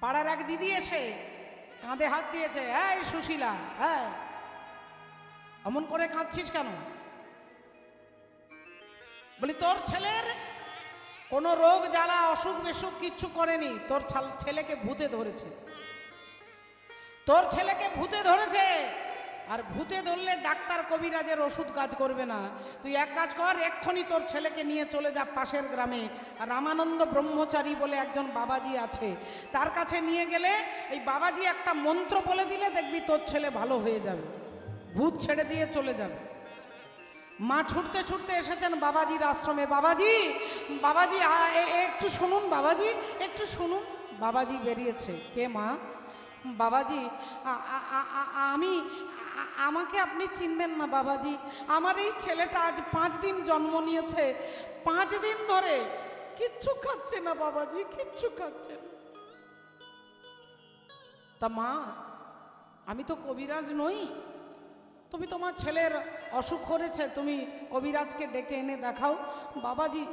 পাড়ার এক দিদি এসে কাঁধে হাত দিয়েছে, এই সুশীলা, হ্যাঁ এমন করে কাঁদছিস কেন? বলি তোর ছেলের কোনো রোগ জ্বালা অসুখ বিসুখ কিচ্ছু করেনি, তোর ছেলেকে ভূতে ধরেছে, তোর ছেলেকে ভূতে ধরেছে। আর ভূতে ধরলে ডাক্তার কবিরাজের ওষুধ কাজ করবে না, তুই এক কাজ কর, এক্ষুনি তোর ছেলেকে নিয়ে চলে যা পাশের গ্রামে, রামানন্দ ব্রহ্মচারী বলে একজন বাবাজি আছে, তার কাছে নিয়ে গেলে এই বাবাজি একটা মন্ত্র বলে দিলে দেখবি তোর ছেলে ভালো হয়ে যাবে, ভূত ছেড়ে দিয়ে চলে যাবে। মা ছুটতে ছুটতে এসেছেন বাবাজির আশ্রমে। বাবাজি, বাবাজি একটু শুনুন, বাবাজি একটু শুনুন। বাবাজি বেরিয়েছে। কে মা? বাবাজি আমি, আমাকে আপনি চিনবেন না বাবাজি, আমার এই ছেলেটা আজ 5 দিন জন্ম নিয়েছে, 5 দিন ধরে কিচ্ছু খাচ্ছে না বাবাজি, কিচ্ছু খাচ্ছে না। তা মা আমি তো কবিরাজ নই, তুমি তোমার ছেলের অসুখ করেছে, তুমি কবিরাজকে ডেকে এনে দেখাও। বাবাজি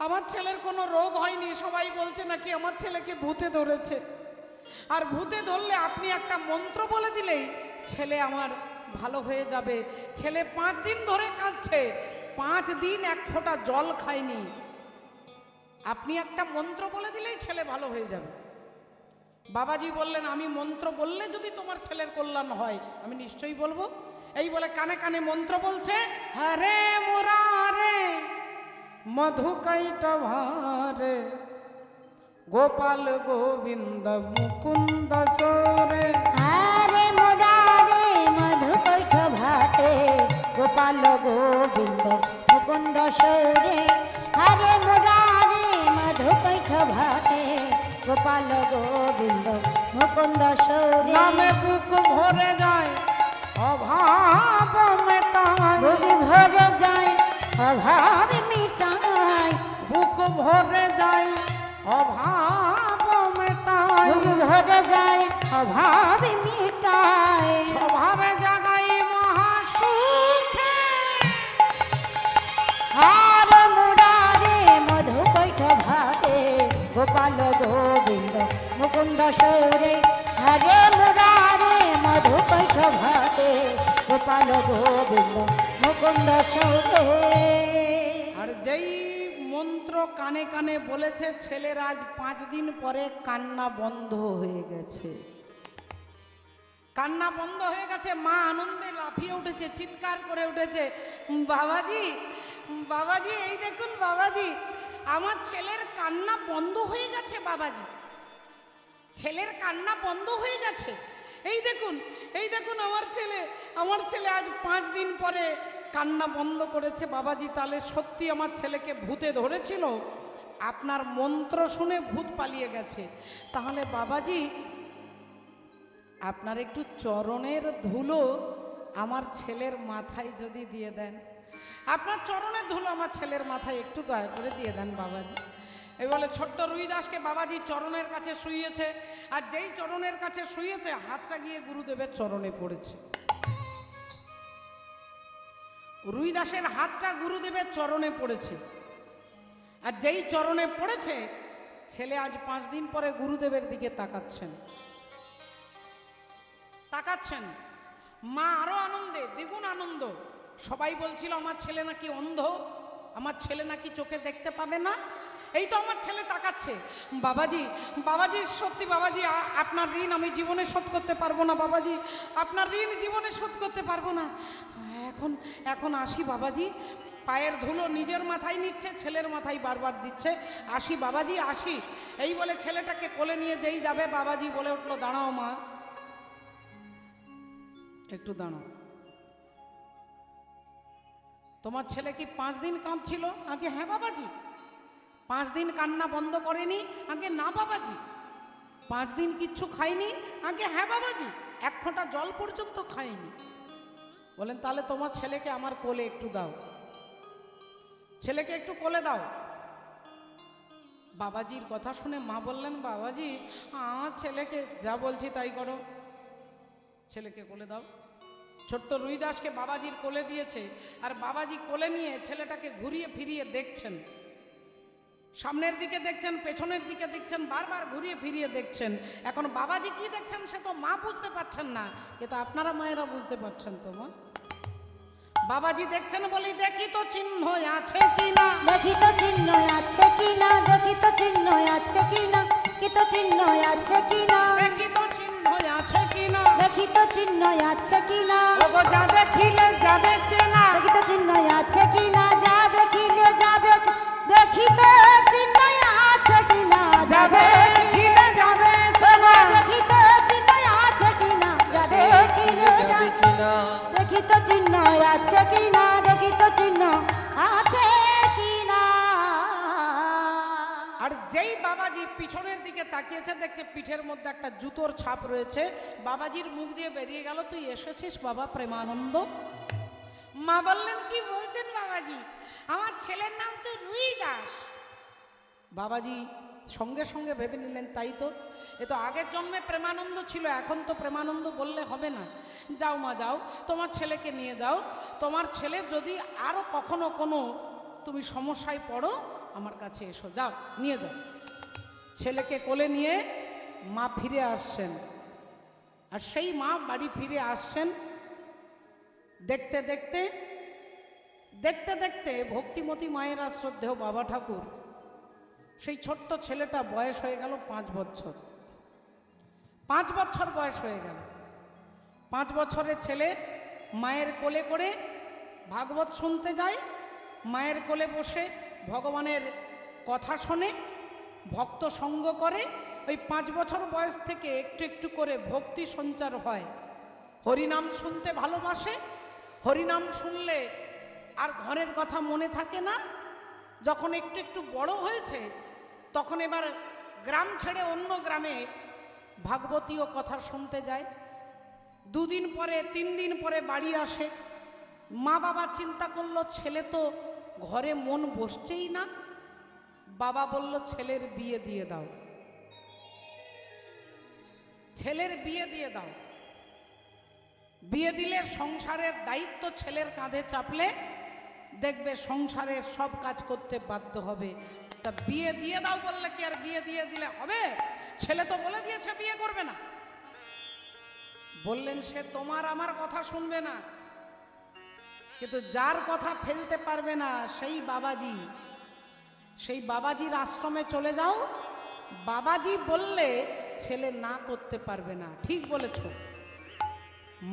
আমার ছেলের কোনো রোগ হয়নি, সবাই বলছে নাকি আমার ছেলেকে ভূতে ধরেছে, আর ভূতে ধরলে আপনি একটা মন্ত্র বলে দিলেই ছেলে আমার ভালো হয়ে যাবে। ছেলে 5 দিন ধরে কাঁদছে, 5 দিন এক ফোঁটা জল খায়নি, আপনি একটা মন্ত্র বলে দিলেই ছেলে ভালো হয়ে যাবে। বাবাজি বললেন, আমি মন্ত্র বললে যদি তোমার ছেলের কল্যাণ হয় আমি নিশ্চয়ই বলবো। এই বলে কানে কানে মন্ত্র বলছে, হরে মুরারে মধুকৈটভারে গোপাল গোবিন্দ মুকুন্দ সরে। হরে মুরারে মধুকৈটভারে গোপাল গোবিন্দ মুকুন্দ সরে। হরে মুরারে মধুকৈটভারে গোপাল গোবিন্দ মুকুন্দ সরে। নামে বুক ভরে যায় অভাব মেটায়, বুক ভরে যায় অভাব মিটায়, বুক ভরে যায় অভাব মেটায়, বুক ভরে যায় অভাব মিটায়, স্বভাবে জাগাই মহাসুখে। আর মুরারে মধুকৈটভারে গোপাল গোবিন্দ মুকুন্দ সরে। হরে মুরারে মধুকৈটভারে গোপাল গোবিন্দ মুকুন্দ সরে। আর যেই মন্ত্র কানে কানে বলেছে, ছেলের আজ 5 দিন পরে কান্না বন্ধ হয়ে গেছে, কান্না বন্ধ হয়ে গেছে। মা আনন্দে লাফিয়ে উঠেছে, চিৎকার করে উঠেছে, বাবাজি বাবাজি এই দেখুন বাবাজি, আমার ছেলের কান্না বন্ধ হয়ে গেছে, বাবাজি ছেলের কান্না বন্ধ হয়ে গেছে। এই দেখুন, এই দেখুন আমার ছেলে আজ 5 দিন পরে কান্না বন্ধ করেছে। বাবাজি তাহলে সত্যি আমার ছেলেকে ভূতে ধরেছিল, আপনার মন্ত্র শুনে ভূত পালিয়ে গেছে। তাহলে বাবাজি আপনার একটু চরণের ধুলো আমার ছেলের মাথায় যদি দিয়ে দেন, আপনার চরণের ধুলো আমার ছেলের মাথায় একটু দয়া করে দিয়ে দেন বাবাজি। এই বলে ছোট্ট রুই দাসকে বাবাজি চরণের কাছে শুইয়েছে, আর যেই চরণের কাছে শুইয়েছে হাতটা গিয়ে গুরুদেবের চরণে পড়েছে। রুই দাসের হাতটা গুরুদেবের চরণে পড়েছে, আর যেই চরণে পড়েছে ছেলে আজ 5 দিন পরে গুরুদেবের দিকে তাকাচ্ছেন। মা আরো আনন্দে, দ্বিগুণ আনন্দ। সবাই বলছিল আমার ছেলে নাকি অন্ধ, আমার ছেলে নাকি চোখে দেখতে পাবে না। এই তো আমার ছেলে তাকাচ্ছে। বাবাজি, বাবাজি সত্যি বাবাজি, আপনার ঋণ আমি জীবনে শোধ করতে পারবো না বাবাজি, আপনার ঋণ জীবনে শোধ করতে পারবো না। এখন আসি বাবাজি। পায়ের ধুলো নিজের মাথায় নিচ্ছে, ছেলের মাথায় বারবার দিচ্ছে। আসি বাবাজি, আসি। এই বলে ছেলেটাকে কোলে নিয়ে যেই যাবে, বাবাজি বলে উঠলো, দাঁড়াও মা, একটু দাঁড়াও। তোমার ছেলে কি 5 দিন কাঁদছিল? আগে হ্যাঁ বাবাজি। 5 দিন কান্না বন্ধ করেনি? আগে না বাবাজি। 5 দিন কিচ্ছু খায়নি? আগে হ্যাঁ বাবাজি। 1 ফোঁটা জল পর্যন্ত খায়নি। বলেন তাহলে তোমার ছেলেকে আমার কোলে একটু দাও, ছেলেকে একটু কোলে দাও। বাবাজির কথা শুনে মা বললেন, বাবাজি আমার ছেলেকে যা বলছি তাই করো, ছেলেকে কোলে দাও। ছোট্ট রুই দাসকে বাবাজির কোলে দিয়েছে, আর বাবাজি কোলে নিয়ে ছেলেটাকে ঘুরিয়ে ফিরিয়ে দেখছেন। সামনের দিকে দেখছেন, পেছনের দিকে দেখছেন, বারবার ঘুরিয়ে ফিরিয়ে দেখছেন। এখন বাবাজি কি দেখছেন সে তো মা বুঝতে পারছেন না, কিন্তু আপনারা মায়েরা বুঝতে পারছেন তো মা। বাবাজি দেখছেন বলি, দেখি তো চিহ্ন আছে কিনা, দেখি তো চিহ্ন আছে কিনা, দেখি তো চিহ্ন আছে কিনা, কি তো চিহ্ন আছে কিনা, দেখি তো চিহ্ন আছে কিনা, দেখি তো চিহ্ন আছে কিনা, ওগো যা দেখিলে যাবে চেনা, দেখি তো চিহ্ন আছে কিনা, যা দেখিলে যাবে, দেখি তো চিহ্ন আছে কিনা, যা দেখিলে যাবে চেনা, দেখি তো চিহ্ন আছে কিনা, যা দেখিলে যাবে চেনা। দেখি তো চিহ্ন আছে কিনা, দেখি তো চিহ্ন আছে কিনা। আর যেই বাবাজি পিছনের দিকে তাকিয়েছে, দেখছে পিঠের মধ্যে একটা জুতোর ছাপ রয়েছে। বাবাজির মুখ দিয়ে বেরিয়ে গেল, তুই এসেছিস বাবা প্রেমানন্দ। মা বললেন, কি বলছেন বাবাজি, আমার ছেলের নাম তো রুই দাস। বাবাজি সঙ্গে সঙ্গে ভেবে নিলেন, তাই তো, এ তো আগের জন্মে প্রেমানন্দ ছিল, এখন তো প্রেমানন্দ বললে হবে না। যাও মা যাও, তোমার ছেলেকে নিয়ে যাও। তোমার ছেলে যদি আরো কখনো কোনো তুমি সমস্যায় পড়ো আমার কাছে এসো, যাও নিয়ে যাও। ছেলেকে কোলে নিয়ে মা ফিরে আসছেন, আর সেই মা বাড়ি ফিরে আসছেন। দেখতে দেখতে দেখতে দেখতে ভক্তিমতী মায়েরা শ্রদ্ধেয় বাবা ঠাকুর, সেই ছোট্ট ছেলেটা বয়স হয়ে গেল 5 বছর। 5 বছর বয়স হয়ে গেল। 5 বছরের ছেলে মায়ের কোলে করে ভাগবত শুনতে যায়, মায়ের কোলে বসে ভগবানের কথা শোনে, ভক্ত সঙ্গ করে। ওই 5 বছর বয়স থেকে একটু একটু করে ভক্তি সঞ্চার হয়। হরিনাম শুনতে ভালোবাসে। হরিনাম শুনলে আর ঘরের কথা মনে থাকে না। যখন একটু একটু বড় হয়েছে, তখন এবার গ্রাম ছেড়ে অন্য গ্রামে ভাগবতীয় কথা শুনতে যায়। 2 দিন পরে 3 দিন পরে বাড়ি আসে। মা বাবা চিন্তা করলো, ছেলে তো ঘরে মন বসছেই না। বাবা বলল, ছেলের বিয়ে দিয়ে দাও, ছেলের বিয়ে দিয়ে দাও। বিয়ে দিলে সংসারের দায়িত্ব ছেলের কাঁধে চাপলে দেখবে সংসারের সব কাজ করতে বাধ্য হবে। তা বিয়ে দিয়ে দাও বললে কি আর বিয়ে দিয়ে দিলে হবে? ছেলে তো বলে দিয়েছে বিয়ে করবে না। বললেন, সে তোমার আমার কথা শুনবে না, কিন্তু যার কথা ফেলতে পারবে না সেই বাবাজি, সেই বাবাজির আশ্রমে চলে যাও। বাবাজি বললে ছেলে না করতে পারবে না। ঠিক বলেছ।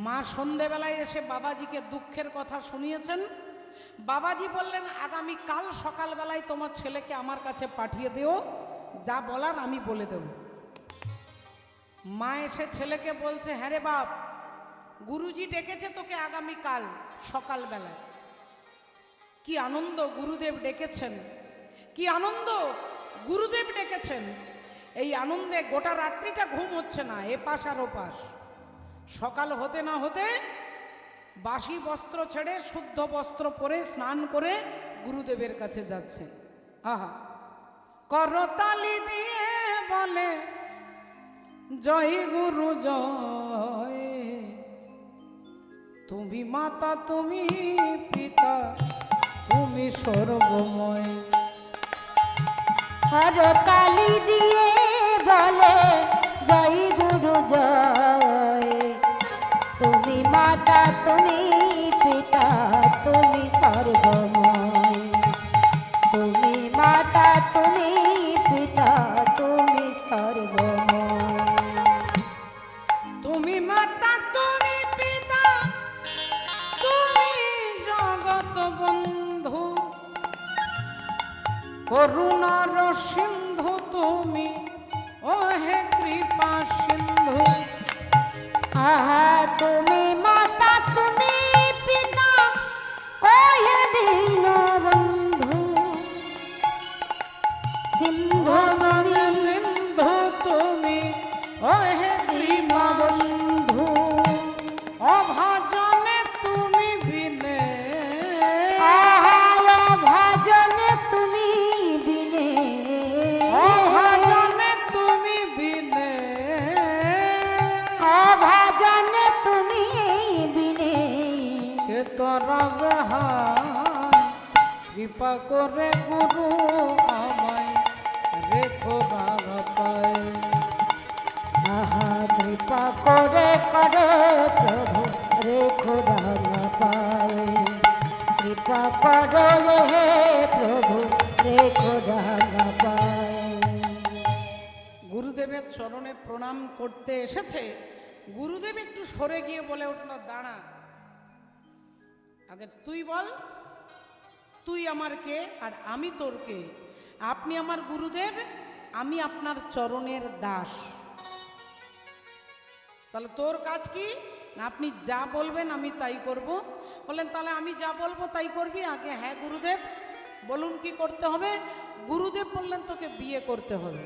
মা সন্ধেবেলায় এসে বাবাজিকে দুঃখের কথা শুনিয়েছেন। বাবাজি বললেন, আগামী কাল সকালবেলায় তোমার ছেলেকে আমার কাছে পাঠিয়ে দিও, যা বলার আমি বলে দেব। মা এসে ছেলেকে বলছে, হ্যাঁ রে বাপ, গুরুজি ডেকেছে তোকে আগামী কাল সকালবেলায়। কি আনন্দ, গুরুদেব ডেকেছেন, কি আনন্দ, গুরুদেব ডেকেছেন। এই আনন্দে গোটা রাত্রিটা ঘুম হচ্ছে না, এপাশ আর ওপাশ। সকাল হতে না হতে বাসি বস্ত্র ছেড়ে শুদ্ধ বস্ত্র পরে স্নান করে গুরুদেবের কাছে যাচ্ছে। আহা, করতালি দিয়ে বলে জয় গুরু জয়, তুমি মাতা তুমি পিতা তুমি সর্বময়। করতালি দিয়ে বলে জয় গুরু জয়, তুমি মাতা তুমি পিতা তুমি সর্বময়, তুমি মাতা তুমি পিতা তুমি সর্বময়। তুমি মাতা তুমি পিতা তুমি জগৎ বন্ধু, করুণার সিন্ধু তুমি ও হে কৃপা সিন্ধু। আহা, তুমি মাতা তুমি পিতা ও হে দীনবন্ধু, সিন্ধু সিন্ধু তুমি ও হে কৃপা বন্ধু, অভাজনে তুমি বিনে, আহা ভজনে তুমি বিনে, অভাজনে তুমি বিনে, ভজনে তুমি বিনে। কে তোরা বেহায়, কৃপা করে গুরু আমায় রেখো রাগাতায়। আহা, কৃপা করে করে প্রভু রেখো রাঙা পায়, কৃপা করো হে প্রভু রেখো রাঙা পায়। গুরুদেবের চরণে প্রণাম করতে এসেছে। গুরুদেব একটু সরে গিয়ে বলে উঠল, দাঁড়া, আগে তুই বল তুই আমার কে আর আমি তোর কে? আপনি আমার গুরুদেব, আমি আপনার চরণের দাস। তাহলে তোর কাজ কি? না আপনি যা বলবেন আমি তাই করব। বললেন তাহলে আমি যা বলবো তাই করবি? আগে হ্যাঁ গুরুদেব বলুন কি করতে হবে। গুরুদেব বললেন তোকে বিয়ে করতে হবে,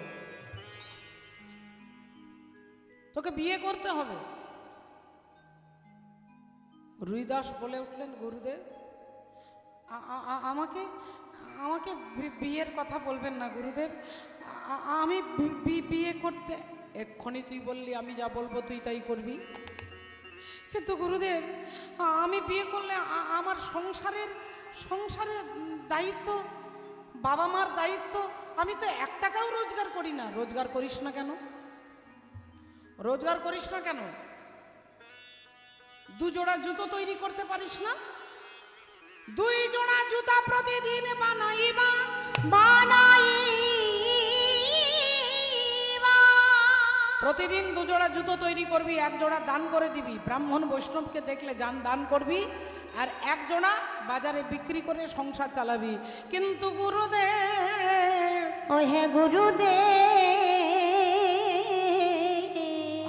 তোকে বিয়ে করতে হবে। রুইদাস বলে উঠলেন, গুরুদেব আমাকে আমাকে বিয়ের কথা বলবেন না গুরুদেব, আমি বিয়ে করতে। এক্ষুনি তুই বললি আমি যা বলবো তুই তাই করবি, কিন্তু গুরুদেব আমি বিয়ে করলে আমার সংসারের দায়িত্ব, বাবা মার দায়িত্ব, আমি তো 1 টাকাও রোজগার করি না। রোজগার করিস না কেন? রোজগার করিস না কেন? 2 জোড়া জুতো তৈরি করতে পারিস না? 2 জোড়া জুতা প্রতিদিন বানাইবা বানাইবা, প্রতিদিন 2 জোড়া জুতো তৈরি করবি, 1 জোড়া দান করে দিবি, ব্রাহ্মণ বৈষ্ণবকে দেখলে দান করবি, আর 1 জোড়া বাজারে বিক্রি করে সংসার চালাবি। কিন্তু গুরুদেব, ও হে গুরুদেব,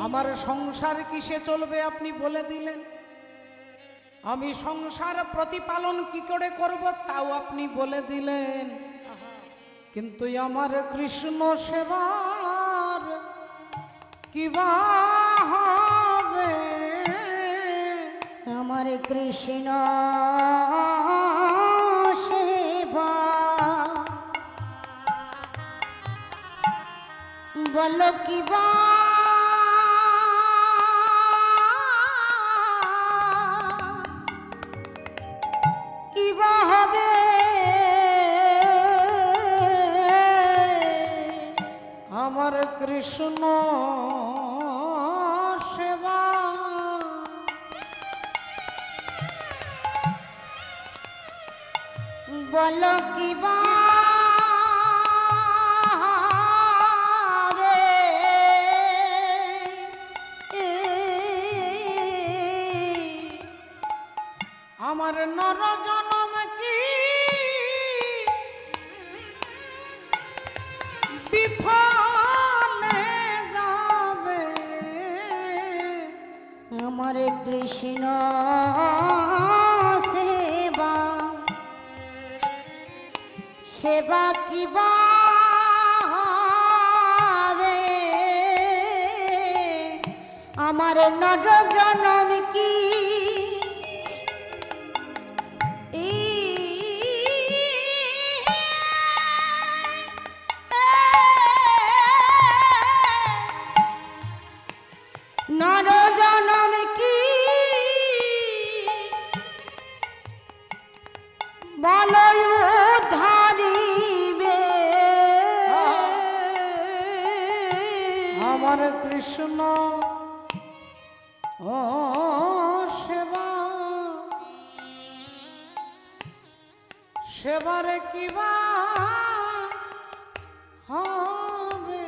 আমার সংসার কিসে চলবে আপনি বলে দিলেন, আমি সংসার প্রতিপালন কি করে করব তাও আপনি বলে দিলেন, কিন্তু আমার কৃষ্ণ সেবার কিবা হবে? আমার কৃষ্ণ সেবা বলো কিবা কিবা হবে? আমার কৃষ্ণ সেবা বলো কিবা হবে? আমার নর জনম কি বিফলে যাবে? আমার কৃষ্ণ সেবা সেবা কিবা হবে? আমার নর জনম কি বলো ধারিবে আমার কৃষ্ণ ও সেবা সেবারে কিবা হবে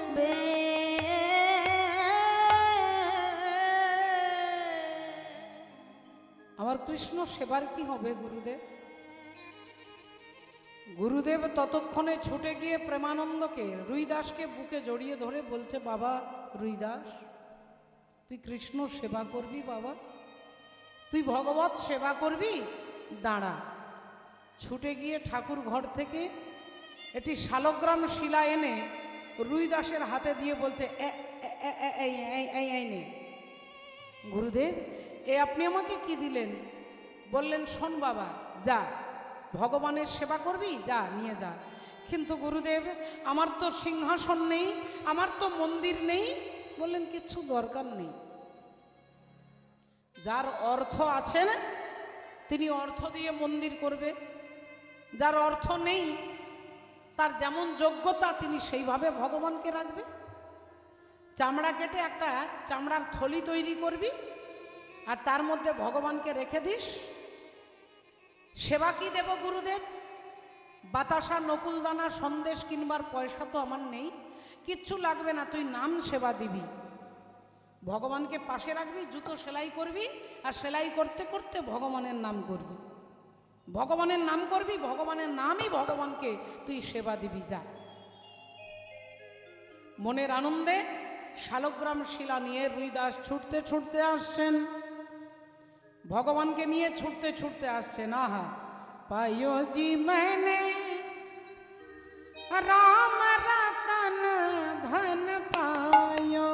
আমার কৃষ্ণ সেবার কি হবে গুরুদেব? গুরুদেব ততক্ষণে ছুটে গিয়ে প্রেমানন্দকে রুইদাসকে বুকে জড়িয়ে ধরে বলছে, বাবা রুইদাস, তুই কৃষ্ণ সেবা করবি বাবা, তুই ভগবত সেবা করবি, দাঁড়া। ছুটে গিয়ে ঠাকুর ঘর থেকে এটি শালগ্রাম শিলা এনে রুইদাসের হাতে দিয়ে বলছে, এই নে গুরুদেব, এ আপনি আমাকে কি দিলেন? বললেন, শোন বাবা, যা ভগবানের সেবা করবি, যা নিয়ে যা। কিন্তু গুরুদেব, আমার তো সিংহাসন নেই, আমার তো মন্দির নেই। বললেন, কিচ্ছু দরকার নেই, যার অর্থ আছে না তিনি অর্থ দিয়ে মন্দির করবে, যার অর্থ নেই তার যেমন যোগ্যতা তিনি সেইভাবে ভগবানকে রাখবে। চামড়া কেটে একটা চামড়ার থলি তৈরি করবি আর তার মধ্যে ভগবানকে রেখে দিস। সেবা কি দেব গুরুদেব? বাতাসা, নকুলদানা, সন্দেশ কিনবার পয়সা তো আমার নেই, কিচ্ছু লাগবে না, তুই নাম সেবা দিবি, ভগবানকে পাশে রাখবি, জুতো সেলাই করবি আর সেলাই করতে করতে ভগবানের নাম করবি, ভগবানের নাম করবি, ভগবানের নামই ভগবানকে তুই সেবা দিবি, যা। মনের আনন্দে শালগ্রাম শিলা নিয়ে রুইদাস ছুটতে ছুটতে আসছেন, ভগবানকে নিয়ে ছুটতে ছুটতে আসছেন। আহা, পাইও জি मैंने राम रतन धन पायो,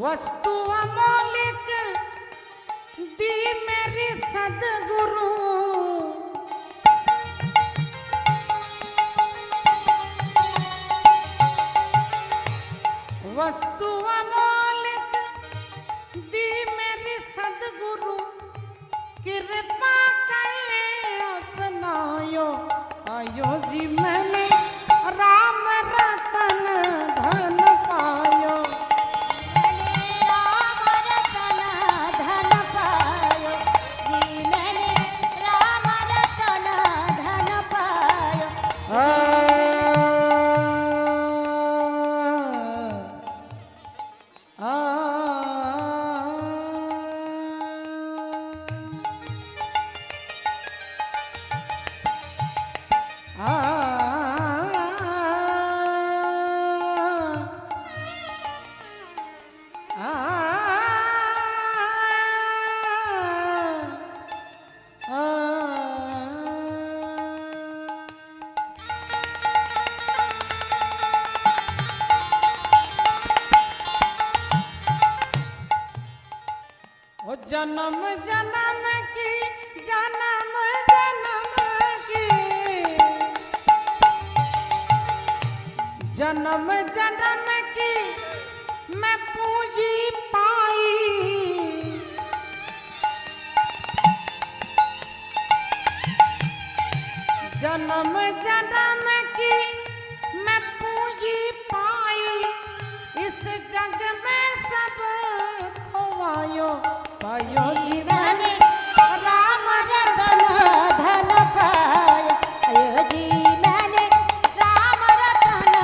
वस्तु अमौलिक दी मेरी सदगुरु, वस्तु अमौलिक दी मेरी सदगुरु, कृपा करे अपनायो, आयो जी मैंने राम रतन धन पायो, जन्म जन्म की, जन्म जन्म की, जन्म जन्म की मैं पूंजी पाई, जन्म जन्म की मैं पूंजी पाई, इस जग में सब खोवायो पायो जीवन राम रतन धन पाया, पायो जी मैंने राम रतन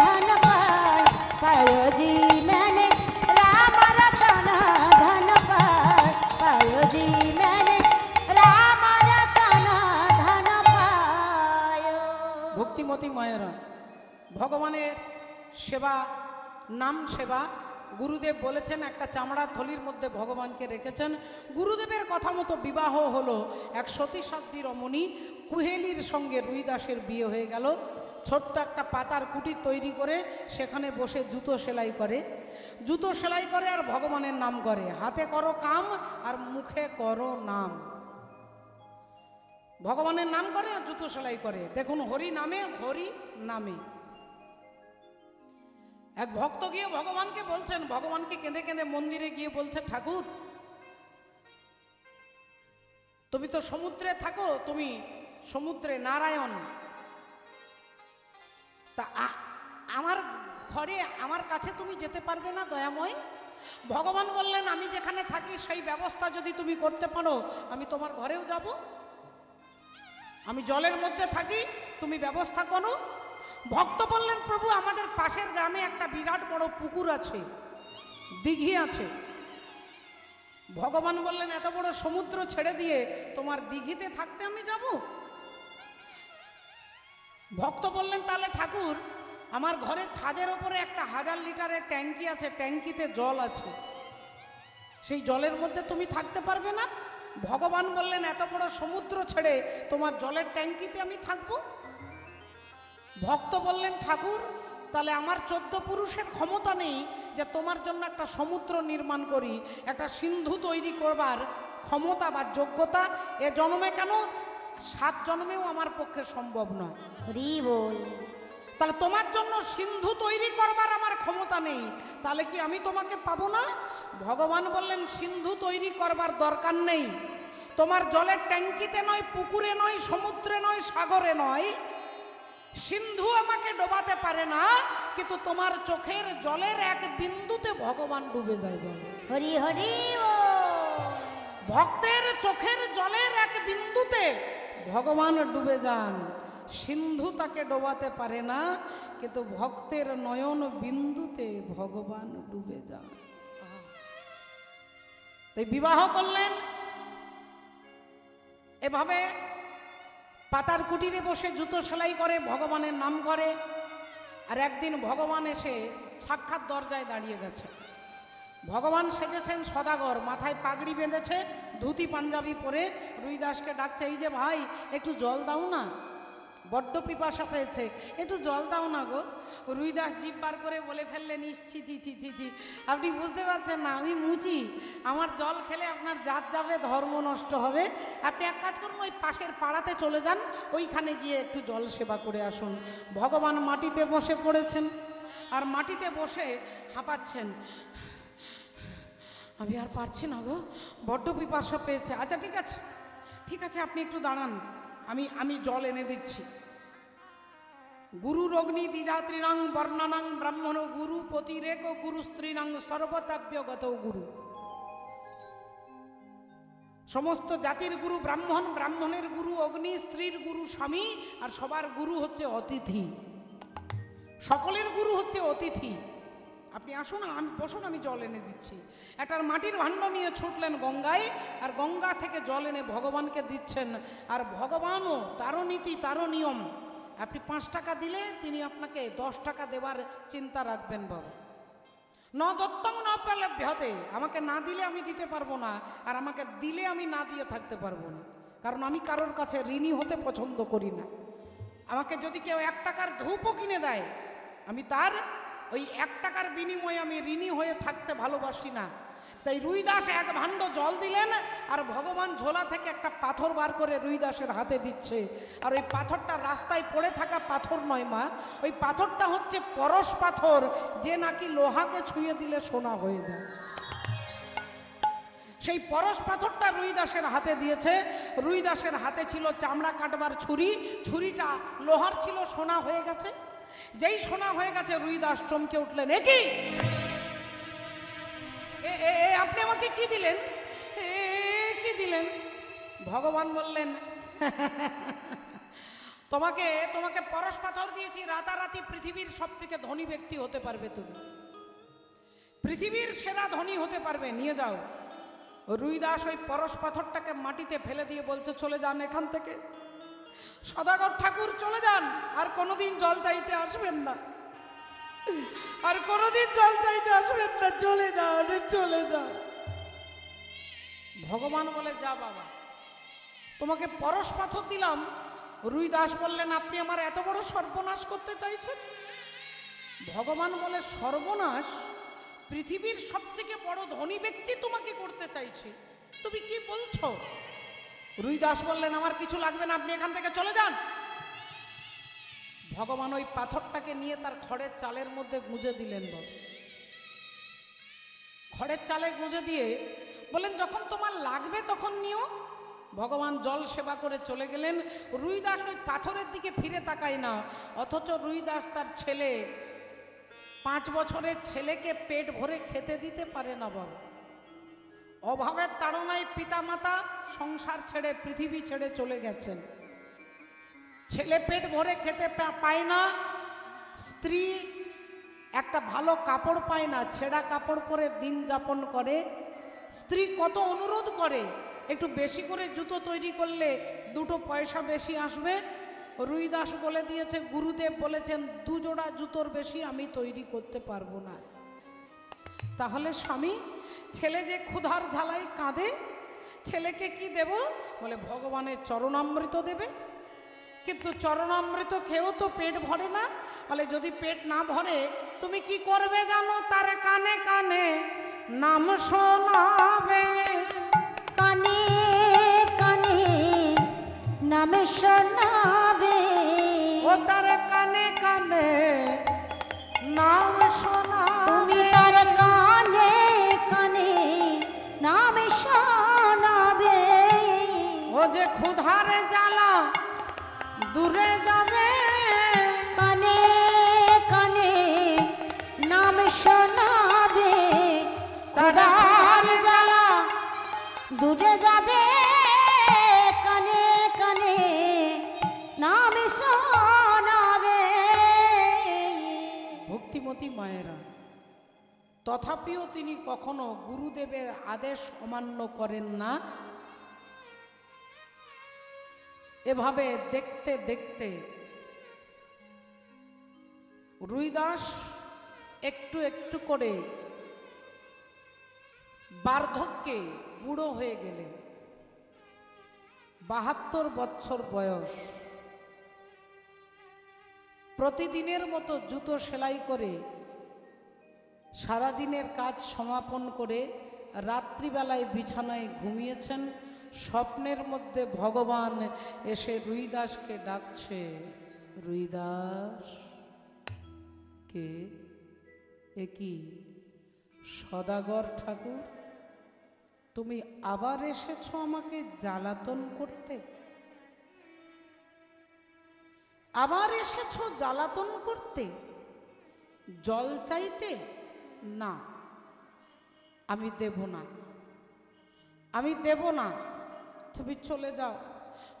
धन पाया, पायो जी मैंने राम रतन धन पाया, पायो जी मैंने राम रतन धन पायो। ভক্তিমতী মায়েরা, ভগবানের সেবা, নাম সেবা, গুরুদেব বলেছেন একটা চামড়ার থলির মধ্যে ভগবানকে রেখেছেন। গুরুদেবের কথা মতো বিবাহ হলো এক সতীসাধ্যী রমণী কুহেলির সঙ্গে রুইদাসের বিয়ে হয়ে গেল। ছোট্ট একটা পাতার কুটির তৈরি করে সেখানে বসে জুতো সেলাই করে, জুতো সেলাই করে আর ভগবানের নাম করে। হাতে করো কাম আর মুখে করো নাম। ভগবানের নাম করে আর জুতো সেলাই করে। দেখুন, হরি নামে, হরি নামে। এক ভক্ত গিয়ে ভগবানকে বলছেন, ভগবানকে কেঁদে কেঁদে মন্দিরে গিয়ে বলছে, ঠাকুর তুমি তো সমুদ্রে থাকো, তুমি সমুদ্রে নারায়ণ, তা আমার ঘরে আমার কাছে তুমি যেতে পারবে না দয়াময়? ভগবান বললেন, আমি যেখানে থাকি সেই ব্যবস্থা যদি তুমি করতে পারো আমি তোমার ঘরেও যাব। আমি জলের মধ্যে থাকি, তুমি ব্যবস্থা করো। ভক্ত বললেন, প্রভু আমাদের পাশের গ্রামে একটা বিরাট বড় পুকুর আছে, দিঘি আছে। ভগবান বললেন, এত বড় সমুদ্র ছেড়ে দিয়ে তোমার দিঘিতে থাকতে আমি যাব? ভক্ত বললেন, তাহলে ঠাকুর আমার ঘরের ছাদের ওপরে একটা 1000 লিটারের ট্যাঙ্কি আছে, ট্যাঙ্কিতে জল আছে, সেই জলের মধ্যে তুমি থাকতে পারবে না? ভগবান বললেন, এত বড় সমুদ্র ছেড়ে তোমার জলের ট্যাঙ্কিতে আমি থাকবো? ভক্ত বললেন, ঠাকুর তাহলে আমার 14 পুরুষের ক্ষমতা নেই যে তোমার জন্য একটা সমুদ্র নির্মাণ করি, একটা সিন্ধু তৈরি করবার ক্ষমতা বা যোগ্যতা এ জন্মে কেন 7 জন্মেও আমার পক্ষে সম্ভব নয়। হরি বল। তাহলে তোমার জন্য সিন্ধু তৈরি করবার আমার ক্ষমতা নেই, তাহলে কি আমি তোমাকে পাবো না? ভগবান বললেন, সিন্ধু তৈরি করবার দরকার নেই। তোমার জলের ট্যাঙ্কিতে নয়, পুকুরে নয়, সমুদ্রে নয়, সাগরে নয়, সিন্ধু আমাকে ডোবাতে পারে না, কিন্তু তোমার চোখের জলের এক বিন্দুতে ভগবান ডুবে যায়। বলে হরি হরি ও। ভক্তের চোখের জলের এক বিন্দুতে ভগবান ডুবে যান। সিন্ধু তাকে ডোবাতে পারে না, কিন্তু ভক্তের নয়ন বিন্দুতে ভগবান ডুবে যান। তাই বিবাহ করলেন। এভাবে পাতার কুটিরে বসে জুতো সেলাই করে, ভগবানের নাম করে। আর একদিন ভগবান এসে সাক্ষাৎ দরজায় দাঁড়িয়ে গেছে। ভগবান সেজেছেন সদাগর, মাথায় পাগড়ি বেঁধেছে, ধুতি পাঞ্জাবি পরে রুইদাসকে ডাকছে, এই যে ভাই একটু জল দাও না, বড্ড পিপাসা পেয়েছে, একটু জল দাও না গো। রুইদাস জিভ বার করে বলে ফেললেন, ইচ্ছি চি চি চি চি, আপনি বুঝতে পারছেন না আমি মুচি, আমার জল খেলে আপনার জাত যাবে, ধর্ম নষ্ট হবে। আপনি এক কাজ করুন, ওই পাশের পাড়াতে চলে যান, ওইখানে গিয়ে একটু জল সেবা করে আসুন। ভগবান মাটিতে বসে পড়েছেন আর মাটিতে বসে হাঁপাচ্ছেন, আমি আর পারছি না গো, বড্ড পিপাসা পেয়েছে। আচ্ছা ঠিক আছে, ঠিক আছে, আপনি একটু দাঁড়ান, আমি জল এনে দিচ্ছি। গুরুর অগ্নি দ্বিজাত্রীনাং বর্ণনাং ব্রাহ্মণ গুরু পতিরেক গুরু স্ত্রীনাং সর্বতাব্যগত গুরু। সমস্ত জাতির গুরু ব্রাহ্মণ, ব্রাহ্মণের গুরু অগ্নি, স্ত্রীর গুরু স্বামী, আর সবার গুরু হচ্ছে অতিথি। সকলের গুরু হচ্ছে অতিথি। আপনি আসুন, আমি বসুন, আমি জল এনে দিচ্ছি। একটা মাটির ভাণ্ড নিয়ে ছুটলেন গঙ্গায়, আর গঙ্গা থেকে জল এনে ভগবানকে দিচ্ছেন। আর ভগবানও তারও নীতি, তারও নিয়ম। আপনি 5 টাকা দিলে তিনি আপনাকে 10 টাকা দেবার চিন্তা রাখবেন। বাবা ন দত্তং ন প্রালভ্যতে, আমাকে না দিলে আমি দিতে পারবো না, আর আমাকে দিলে আমি না দিয়ে থাকতে পারবো না, কারণ আমি কারোর কাছে ঋণী হতে পছন্দ করি না। আমাকে যদি কেউ 1 টাকার ধূপও কিনে দেয়, আমি তার ওই 1 টাকার বিনিময়ে আমি ঋণী হয়ে থাকতে ভালোবাসি না। তাই রুইদাস এক ভাণ্ড জল দিলেন, আর ভগবান ঝোলা থেকে একটা পাথর বার করে রুইদাসের হাতে দিচ্ছে। আর ওই পাথরটা রাস্তায় পড়ে থাকা পাথর নয় মা, ওই পাথরটা হচ্ছে পরশ পাথর, যে নাকি লোহাকে ছুঁয়ে দিলে সোনা হয়ে যায়। সেই পরশ পাথরটা রুইদাসের হাতে দিয়েছে। রুইদাসের হাতে ছিল চামড়া কাটবার ছুরি, ছুরিটা লোহার ছিল, সোনা হয়ে গেছে। যেই সোনা হয়ে গেছে রুইদাস চমকে উঠলেন, এ কি, আপনি আমাকে কি দিলেন, কি দিলেন? ভগবান বললেন, তোমাকে তোমাকে পরশ পাথর দিয়েছি, রাতারাতি পৃথিবীর সব থেকে ধনী ব্যক্তি হতে পারবে, তুমি পৃথিবীর সেরা ধনী হতে পারবে, নিয়ে যাও। রুইদাস ওই পরশ পাথরটাকে মাটিতে ফেলে দিয়ে বলছে, চলে যান এখান থেকে, সদাগর ঠাকুর চলে যান, আর কোনোদিন জল চাইতে আসবেন না, আর কোনোদিন জল চাইতে আসবেন না, চলে যাও, চলে যাও। ভগবান বলে, যা বাবা, তোমাকে পরশ পাথর দিলাম। রুইদাস বললেন, আপনি আমার এত বড় সর্বনাশ করতে চাইছেন? ভগবান বলে, সর্বনাশ? পৃথিবীর সব থেকে বড় ধনী ব্যক্তি তোমাকে করতে চাইছে, তুমি কি বলছো? রুইদাস বললেন, আমার কিছু লাগবে না, আপনি এখান থেকে চলে যান। ভগবান ওই পাথরটাকে নিয়ে তার খড়ের চালের মধ্যে গুঁজে দিলেন। খড়ের চালে গুঁজে দিয়ে বললেন, যখন তোমার লাগবে তখন নিও। ভগবান জল সেবা করে চলে গেলেন। রুইদাস ওই পাথরের দিকে ফিরে তাকায় না, অথচ রুইদাস তার ছেলে, 5 বছরের ছেলেকে পেট ভরে খেতে দিতে পারে না বাবা। অভাবের তাড়নায় পিতামাতা সংসার ছেড়ে, পৃথিবী ছেড়ে চলে গেছেন। ছেলে পেট ভরে খেতে পায় না, স্ত্রী একটা ভালো কাপড় পায় না, ছেঁড়া কাপড় পরে দিন যাপন করে। স্ত্রী কত অনুরোধ করে, একটু বেশি করে জুতো তৈরি করলে 2 পয়সা বেশি আসবে। রুইদাস বলে দিয়েছে, গুরুদেব বলেছেন 2 জোড়া জুতোর বেশি আমি তৈরি করতে পারবো না। তাহলে স্বামী, ছেলে যে ক্ষুধার ঝালাই কাঁদে, ছেলেকে কি দেব? বলে, ভগবানের চরণামৃত দেবে। কিন্তু চরণামৃত খেয়েও তো পেট ভরে না। বলে, যদি পেট না ভরে তুমি কি করবে জানো? তার কানে কানে নাম শোনাবে, কানে কানে নাম শোনাবে, ও তার কানে কানে নাম তুমি শোনাবে, তার কানে কানে নাম শোনাবে। ও যে ক্ষুধারে জ্বালা দূরে যাবে, কানে কানে নাম শোনাবে, ক্ষুধার জ্বালা দূরে যাবে, কানে কানে নাম শোনাবে। ভক্তিমতী মায়েরা, তথাপিও তিনি কখনো গুরুদেবের আদেশ অমান্য করেন না। এভাবে দেখতে দেখতে রুইদাস একটু একটু করে বার্ধক্যে বুড়ো হয়ে গেলেন। 72 বছর বয়স। প্রতিদিনের মতো জুতো সেলাই করে সারাদিনের কাজ সমাপন করে রাত্রিবেলায় বিছানায় ঘুমিয়েছেন। স্বপ্নের মধ্যে ভগবান এসে রুইদাসকে ডাকছে, রুইদাস। কে? এ কি সদাগর ঠাকুর, তুমি আবার এসেছো আমাকে জ্বালাতন করতে? আবার এসেছো জ্বালাতন করতে, জল চাইতে? না, আমি দেব না, আমি দেব না, তুমি চলে যাও।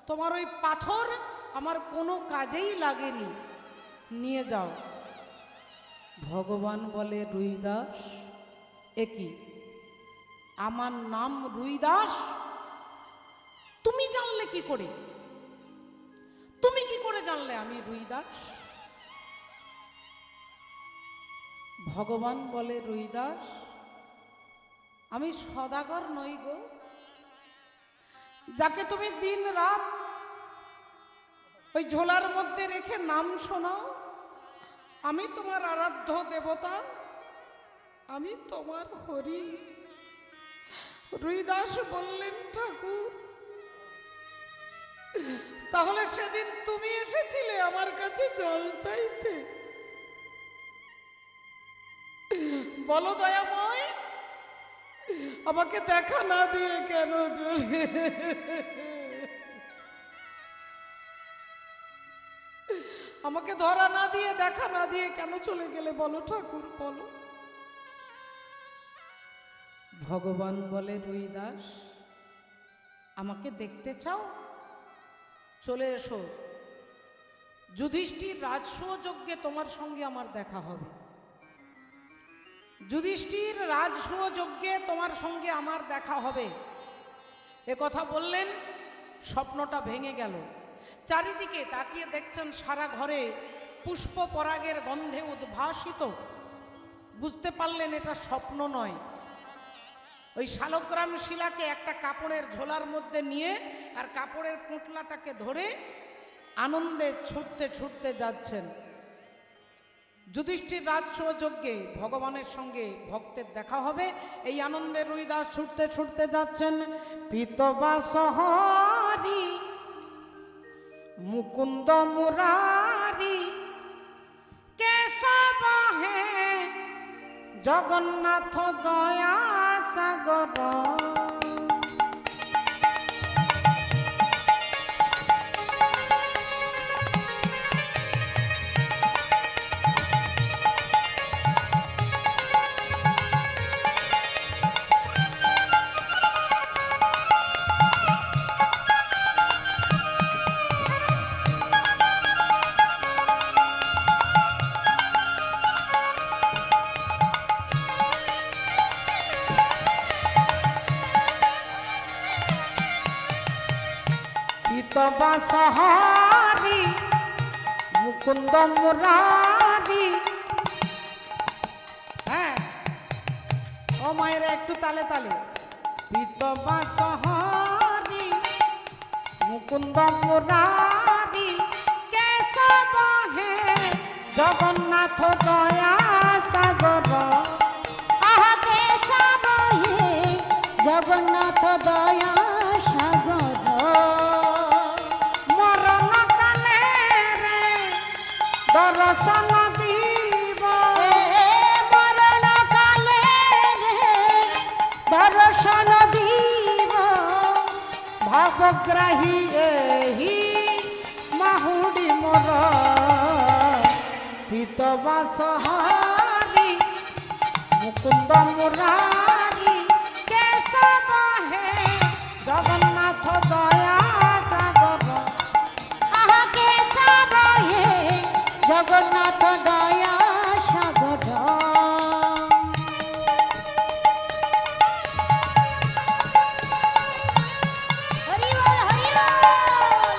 তোমার ওই পাথর আমার কোনো কাজেই লাগেনি, নিয়ে যাও। ভগবান বলে, রুইদাস, এ কি, আমার নাম রুইদাস? তুমি জানলে কি করে? তুমি কি করে জানলে আমি রুইদাস? ভগবান বলে, রুইদাস, আমি সদাগর নই গো, যাকে তুমি দিন রাত ওই ঝোলার মধ্যে রেখে নাম শোনাও। আমি তোমার আরাধ্য দেবতা, আমি তোমার হরি। রুইদাস বললেন, ঠাকুর তাহলে সেদিন তুমি এসেছিলে আমার কাছে জল চাইতে? বলো দয়াময়, আমাকে দেখা না দিয়ে কেন চলে? আমাকে ধরা না দিয়ে, দেখা না দিয়ে কেন চলে গেলে বলো ঠাকুর, বলো। ভগবান বলে, রুইদাস আমাকে দেখতে চাও? চলে এসো, যুধিষ্ঠির রাজসূয় যজ্ঞে তোমার সঙ্গে আমার দেখা হবে। যুধিষ্ঠির রাজসূয় যজ্ঞে তোমার সঙ্গে আমার দেখা হবে। এ কথা বললেন, স্বপ্নটা ভেঙে গেল। চারিদিকে তাকিয়ে দেখছেন সারা ঘরে পুষ্প পরাগের গন্ধে উদ্ভাসিত। বুঝতে পারলেন এটা স্বপ্ন নয়। ওই শালগ্রাম শিলাকে একটা কাপড়ের ঝোলার মধ্যে নিয়ে আর কাপড়ের পুঁটলাটাকে ধরে আনন্দে ছুটতে ছুটতে যাচ্ছেন। যুধিষ্ঠির রাজসূয় যজ্ঞে ভগবানের সঙ্গে ভক্তের দেখা হবে, এই আনন্দে রুইদাস ছুটতে ছুটতে যাচ্ছেন। পিতবাসহরি মুকুন্দ মুরারি কেশব হে জগন্নাথ দয়া সাগর। পিতবাসহরি মুকুন্দ মুরারি। হ্যাঁ ও মায়েরা একটু তালে তালে। পিতবাসহরি মুকুন্দ মুরারি কেশব হে জগন্নাথ দয়া সাগর। আহা কেশব হে জগন্নাথ দয়া সাগর। দর্শন দিব মরণ কালে দর্শন দিব। ভাবগ্রাহী এহি মাহুড়ি মোর। পিতবাসহরি মুকুন্দ মুরারি কেশব হে জগন্নাথ দয়া সাগর। আহা কেশব হে জগন্নাথ দয়া সাগর। হরি বল, হরি বল।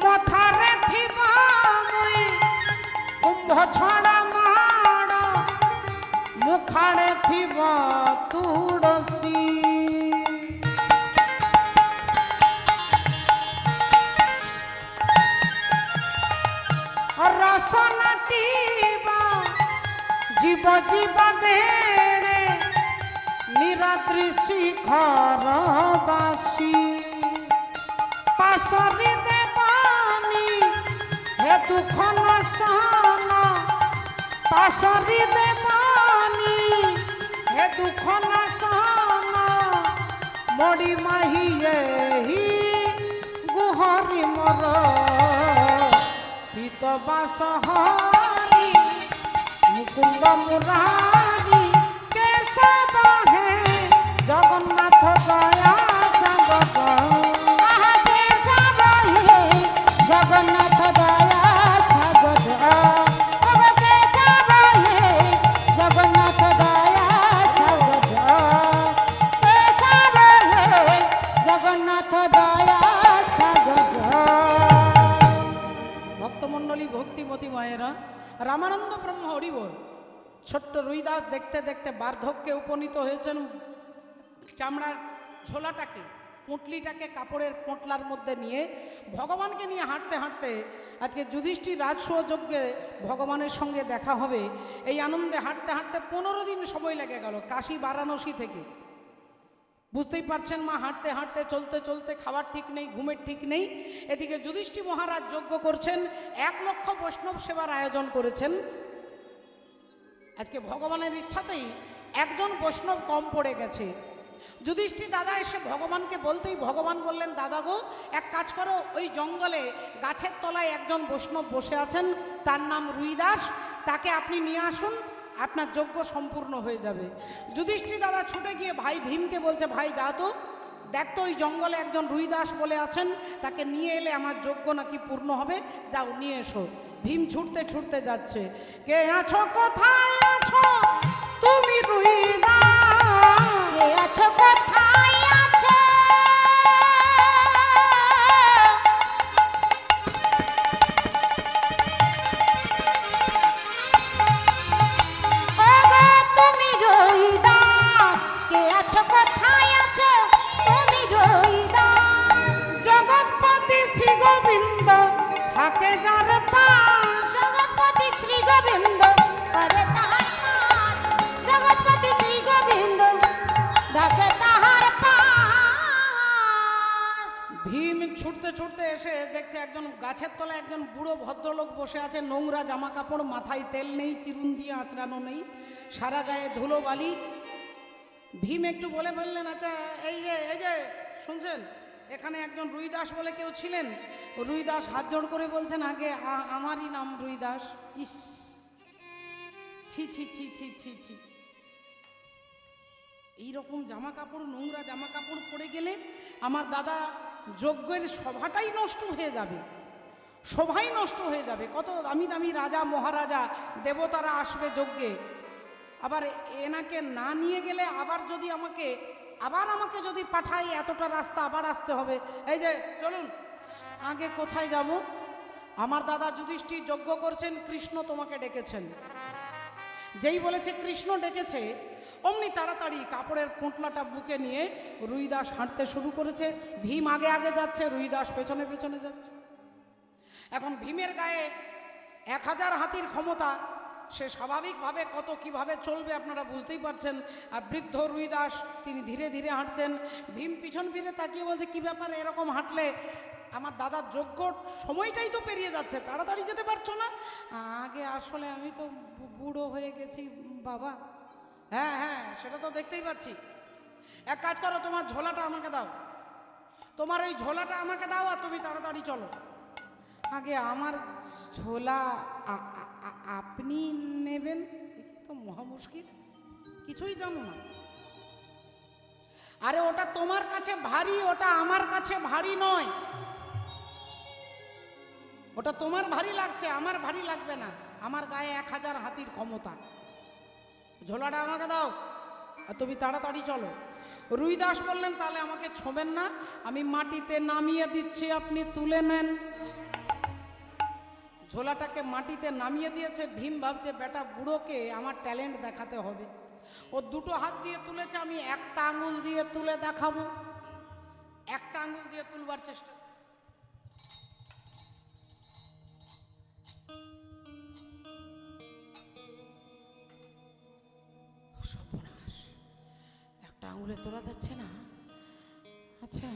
মথারে থিবা মুই কুম্ভ ছড়া মাড়, মুখাড়ে থিব তুড়সী। রসনাটিবা জীব জীবা বেড়ে নিরাত্রি শিখর বাসী। পাশরি দেবানি হে দুঃখ নাশন। পাশরি দেবানি হে দুঃখ নাশন। মড়ি মাহি এহি গুহরি মোর। পিতবাসহরি মুকুন্দ মুরারি কেশব হে জগন্নাথ দয়া সাগর। আহা কেশব হে জগন্নাথ দয়া সাগর। ওগো কেশব হে জগন্নাথ দয়া সাগর। কেশব হে রুইদাস দেখতে দেখতে বার্ধক্যে উপনীত হয়েছেন। চামড়ার ঝোলাটাকে, পুঁটলিটাকে কাপড়ের পোঁটলার মধ্যে নিয়ে ভগবানকে নিয়ে হাঁটতে হাঁটতে আজকে যুধিষ্ঠির রাজসুযজ্ঞে ভগবানের সঙ্গে দেখা হবে, এই আনন্দে হাঁটতে হাঁটতে 15 দিন সময় লেগে গেল কাশী বারাণসী থেকে। বুঝতেই পারছেন মা, হাঁটতে হাঁটতে চলতে চলতে খাবার ঠিক নেই, ঘুমের ঠিক নেই। এদিকে যুধিষ্ঠির মহারাজ যজ্ঞ করছেন, 1 লক্ষ বৈষ্ণব সেবার আয়োজন করেছেন। আজকে ভগবানের ইচ্ছাতেই একজন বৈষ্ণব কম পড়ে গেছে। যুধিষ্ঠির দাদা এসে ভগবানকে বলতেই ভগবান বললেন, দাদা গো, এক কাজ করো, ওই জঙ্গলে গাছের তলায় একজন বৈষ্ণব বসে আছেন, তার নাম রুইদাস, তাকে আপনি নিয়ে আসুন, আপনার যজ্ঞ সম্পূর্ণ হয়ে যাবে। যুধিষ্ঠির দাদা ছুটে গিয়ে ভাই ভীমকে বলছে, ভাই যা তো, দেখ তো ওই জঙ্গলে একজন রুইদাস বলে আছেন, তাকে নিয়ে এলে আমার যজ্ঞ নাকি পূর্ণ হবে, যাও নিয়ে এসো। ভীম ছুটতে ছুটতে যাচ্ছে। কে আছো, কোথায় আছো তুমি রুইদাস? কে আছো, কোথায় আছো? ওগো তুমি রুইদাস, কে আছো, কোথায় আছো তুমি রুইদাস? জগৎপতি শ্রী গোবিন্দ থাকে যার পাশ। জগৎপতি শ্রী গোবিন্দ করে তাহার পাশ, জগৎপতি শ্রী গোবিন্দ ডাকে তাহার পাশ। ভীম ছুটতে ছুটতে এসে দেখছে একজন গাছের তলায় একজন বুড়ো ভদ্রলোক বসে আছে, নোংরা জামা কাপড়, মাথায় তেল নেই, চিরুন দিয়ে আঁচড়ানো নেই, সারা গায়ে ধুলো বালি। ভীম একটু বলে ফেললেন, আচ্ছা এই যে শুনছেন, এখানে একজন রুইদাস বলে কেউ ছিলেন? রুইদাস হাত জোড় করে বলছেন, আগে আমারই নাম রুইদাস। ইস, ছি ছি ছি ছি ছি ছি, এইরকম জামা কাপড়, নোংরা জামা কাপড় পরে গেলে আমার দাদা যজ্ঞের সভাটাই নষ্ট হয়ে যাবে, সভাই নষ্ট হয়ে যাবে। কত দামি দামি রাজা মহারাজা দেবতারা আসবে যজ্ঞে, আবার এনাকে না নিয়ে গেলে আবার যদি আমাকে যদি পাঠায়, এতটা রাস্তা আবার আসতে হবে। এই যে চলুন, আগে কোথায় যাব? আমার দাদা যুধিষ্ঠির যজ্ঞ করছেন, কৃষ্ণ তোমাকে ডেকেছেন। যেই বলেছে কৃষ্ণ ডেকেছে, অমনি তাড়াতাড়ি কাপড়ের পোঁটলাটা বুকে নিয়ে রুইদাস হাঁটতে শুরু করেছে। ভীম আগে আগে যাচ্ছে, রুইদাস পেছনে পেছনে যাচ্ছে। এখন ভীমের গায়ে 1000 হাতির ক্ষমতা, সে স্বাভাবিকভাবে কত কিভাবে চলবে আপনারা বুঝতেই পারছেন। আর বৃদ্ধ রুইদাস তিনি ধীরে ধীরে হাঁটছেন। ভীম পিছন ফিরে তাকিয়ে বলছে, কি ব্যাপার, এরকম হাঁটলে আমার দাদার যজ্ঞ সময়টাই তো পেরিয়ে যাচ্ছে, তাড়াতাড়ি যেতে পারছো না? আগে আসলে আমি তো বুড়ো হয়ে গেছি বাবা। হ্যাঁ হ্যাঁ, সেটা তো দেখতেই পাচ্ছি। এক কাজ করো, তোমার ঝোলাটা আমাকে দাও, তোমার এই ঝোলাটা আমাকে দাও, আর তুমি তাড়াতাড়ি চলো। আগে আমার ঝোলা আপনি নেবেন? তো মহা মুশকিল, কিছুই জানো না। আরে ওটা তোমার কাছে ভারী, ওটা আমার কাছে ভারী নয়। ওটা তোমার ভারী লাগছে, আমার ভারী লাগবে না। আমার গায়ে 1000 হাতির ক্ষমতা। ঝোলাটা আমাকে দাও আর তুমি তাড়াতাড়ি চলো। রুইদাস বললেন, তাহলে আমাকে ছোঁবেন না, আমি মাটিতে নামিয়ে দিচ্ছি, আপনি তুলে নেন। ঝোলাটাকে মাটিতে নামিয়ে দিয়েছে। ভীম ভাবছে, বেটা বুড়োকে আমার ট্যালেন্ট দেখাতে হবে। ও 2টো হাত দিয়ে তুলেছে, আমি একটা আঙুল দিয়ে তুলে দেখাবো। একটা আঙুল দিয়ে তুলবার চেষ্টা, সর্বনাশ, একটা আঙুলে তোলা যাচ্ছে না। আচ্ছা,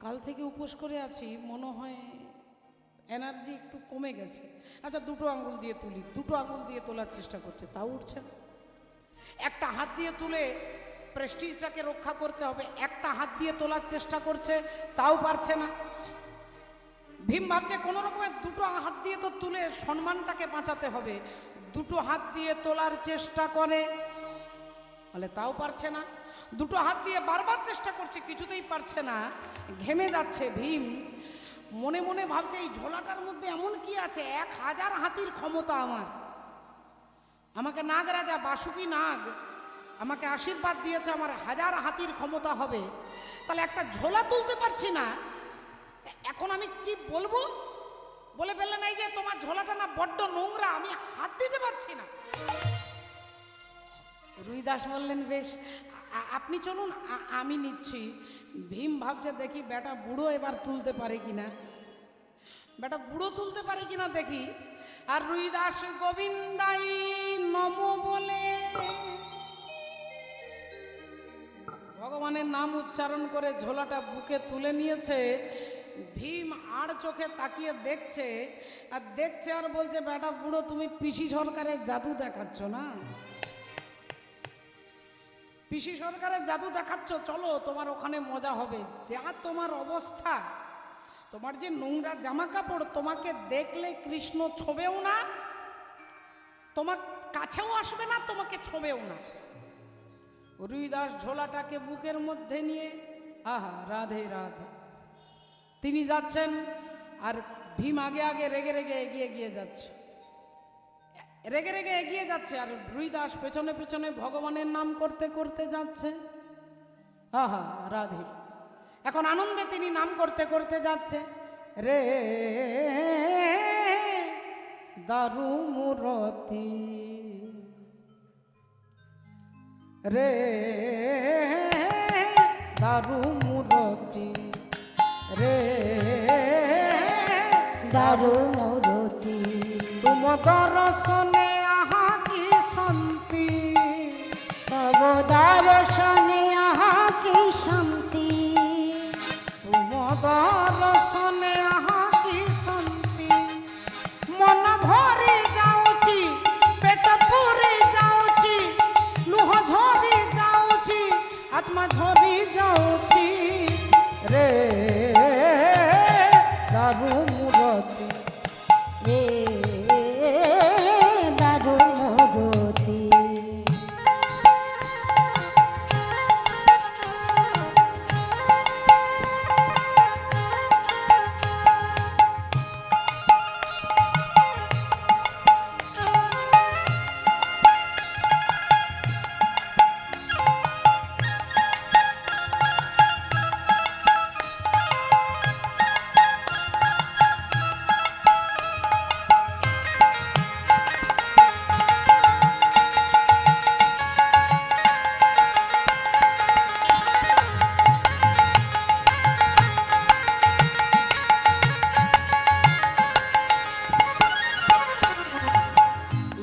কাল থেকে উপোস করে আছি, মনে হয় এনার্জি একটু কমে গেছে। আচ্ছা, 2টো আঙুল দিয়ে তুলি। 2টো আঙুল দিয়ে তোলার চেষ্টা করছে, তাও উঠছে না। একটা হাত দিয়ে তুলে প্রেস্টিজটাকে রক্ষা করতে হবে, একটা হাত দিয়ে তোলার চেষ্টা করছে, তাও পারছে না। ভীম ভাবছে, কোনো রকমের 2টো হাত দিয়ে তো তুলে সম্মানটাকে বাঁচাতে হবে। 2টো হাত দিয়ে তোলার চেষ্টা করে, বলে তাও পারছে না। 2টো হাত দিয়ে বারবার চেষ্টা করছে, কিছুতেই পারছে না। ঘেমে যাচ্ছে ভীম। মনে মনে ভাবছে, এই ঝোলাটার মধ্যে এমন কি আছে? 1000 হাতির ক্ষমতা আমার। আমাকে নাগ রাজা বাসুকি নাগ আমাকে আশীর্বাদ দিয়েছে, আমার 1000 হাতির ক্ষমতা হবে। তাহলে একটা ঝোলা তুলতে পারছি না, এখন আমি কি বলবো? বলে ফেললেন, এই যে তোমার ঝোলাটা না বড্ড নোংরা, আমি হাত দিতে পারছি না। রুইদাস বললেন বেশ আপনি চলুন আমি নিচ্ছি। ভীম ভাবছে দেখি বেটা বুড়ো এবার তুলতে পারে কিনা, বেটা বুড়ো তুলতে পারে কিনা দেখি। আর রুইদাস গোবিন্দাই নম বলে ভগবানের নাম উচ্চারণ করে ঝোলাটা বুকে তুলে নিয়েছে। ভীম আর চোখে তাকিয়ে দেখছে আর দেখছে আর বলছে বেটা বুড়ো তুমি পিসি সরকারের জাদু দেখাচ্ছ না, পিসি সরকারের জাদু দেখাচ্ছ, চলো তোমার ওখানে মজা হবে। যা তোমার অবস্থা, তোমার যে নোংরা জামা কাপড়, তোমাকে দেখলে কৃষ্ণ ছোবেও না, তোমার কাছেও আসবে না, তোমাকে ছোবেও না। রুইদাস ঝোলাটাকে বুকের মধ্যে নিয়ে আহা রাধে রাধে তিনি যাচ্ছেন। আর ভীম আগে আগে রেগে রেগে এগিয়ে গিয়ে যাচ্ছে, রেগে রেগে এগিয়ে যাচ্ছে। আর রুইদাস পেছনে পেছনে ভগবানের নাম করতে করতে যাচ্ছে। আহা রাধে, এখন আনন্দে তিনি নাম করতে করতে যাচ্ছে। রে দারু মুরতি, রে দারু মুরতি, রে দারু মূরতি, তুম দর্শনে আহা কি শান্তি, তব দর্শনে আহা কি শান্তি, তুম দর্শনে আহা কি শান্তি। মন ভরি যাଉଛି, পেট পুরি যাଉଛି, লুহ ঝরি যাଉଛି, আত্মা ঝরি যাଉଛି। রে দারু মুরতি, রে দারু মূরতি।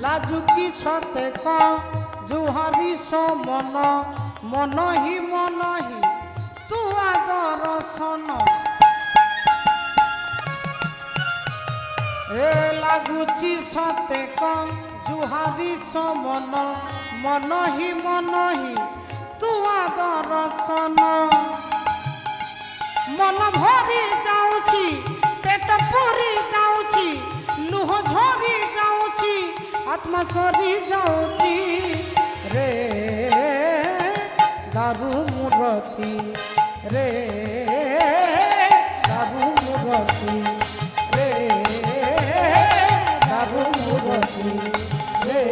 লাজুকি সতে ক জুহারি সমন, মনহি মনহি তুয়া দর্শন। এ লাগুচি সতে ক জুহারি সমন, মনহি মনহি তুয়া দর্শন। মন ভরি যাଉଛି, পেট পুরি যাଉଛି, লুহ ঝরি যাଉଛି, আত্মা সরি যাଉଛି। রে দারু মুরতি, রে দারু মুরতি, রে দারু মুরতি, রে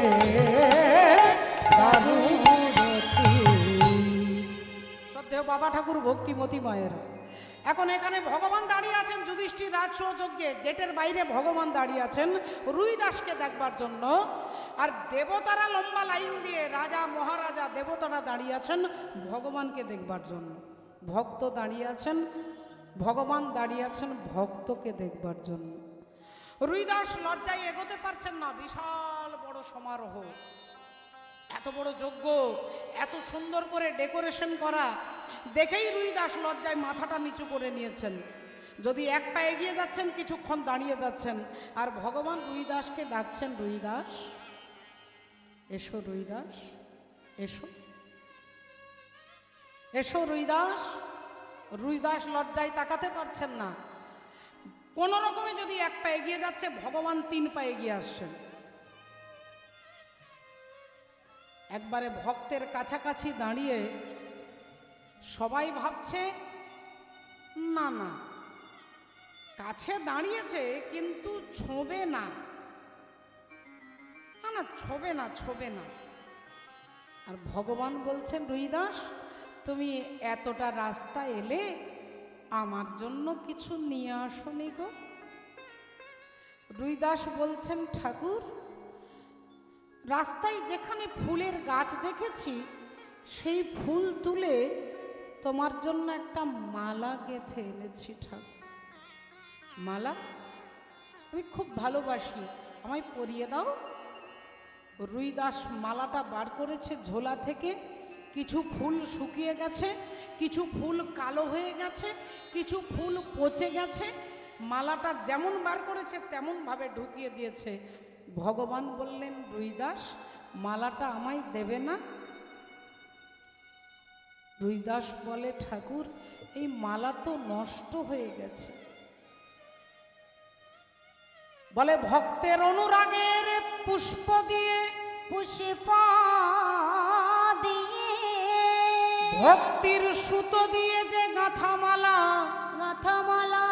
দারু মুরতি। শ্রদ্ধেয় বাবা ঠাকুর ভক্তিমতী মায়ের, এখন এখানে ভগবান দাঁড়িয়ে আছেন যুধিষ্ঠির রাজসৌযজ্ঞে, গেটের বাইরে ভগবান দাঁড়িয়ে আছেন রুইদাসকে দেখবার জন্য। আর দেবতারা লম্বা লাইন দিয়ে, রাজা মহারাজা দেবতারা দাঁড়িয়ে আছেন ভগবানকে দেখবার জন্য। ভক্ত দাঁড়িয়ে আছেন, ভগবান দাঁড়িয়ে আছেন ভক্তকে দেখবার জন্য। রুইদাস লজ্জায় এগোতে পারছেন না, বিশাল বড় সমারোহ, এত বড় যজ্ঞ, এত সুন্দর করে ডেকোরেশন করা, দেখেই রুইদাস লজ্জায় মাথাটা নিচু করে নিয়েছেন। যদি এক পা এগিয়ে যাচ্ছেন, কিছুক্ষণ দাঁড়িয়ে যাচ্ছেন, আর ভগবান রুইদাসকে ডাকছেন, রুইদাস এসো, রুইদাস এসো, এসো রুইদাস। রুইদাস লজ্জায় তাকাতে পারছেন না। কোন রকমে যদি এক পা এগিয়ে যাচ্ছে, ভগবান 3 পা এগিয়ে আসছেন। একবারে ভক্তের কাছাকাছি দাঁড়িয়ে সবাই ভাবছে না না, কাছে দাঁড়িয়েছে কিন্তু ছোঁবে না, না না ছোঁবে না, ছোঁবে না। আর ভগবান বলছেন, রুইদাস তুমি এতটা রাস্তা এলে, আমার জন্য কিছু নিয়ে আসোনি গো। রুইদাস বলছেন, ঠাকুর রাস্তায় যেখানে ফুলের গাছ দেখেছি সেই ফুল তুলে তোমার জন্য একটা মালা গেঁথে এনেছি ঠাকুর। মালা আমি খুব ভালোবাসি, আমায় পরিয়ে দাও। রুইদাস মালাটা বার করেছে ঝোলা থেকে। কিছু ফুল শুকিয়ে গেছে, কিছু ফুল কালো হয়ে গেছে, কিছু ফুল পচে গেছে। মালাটা যেমন বার করেছে তেমন ভাবে ঢুকিয়ে দিয়েছে। ভগবান বললেন, রুইদাস মালাটা আমায় দেবে না? রুইদাস বলে, ঠাকুর এই মালা তো নষ্ট হয়ে গেছে। বলে, ভক্তের অনুরাগের পুষ্প দিয়ে, পুষ্প দিয়ে, ভক্তির সুতো দিয়ে যে গাঁথা মালা, গাঁথামালা,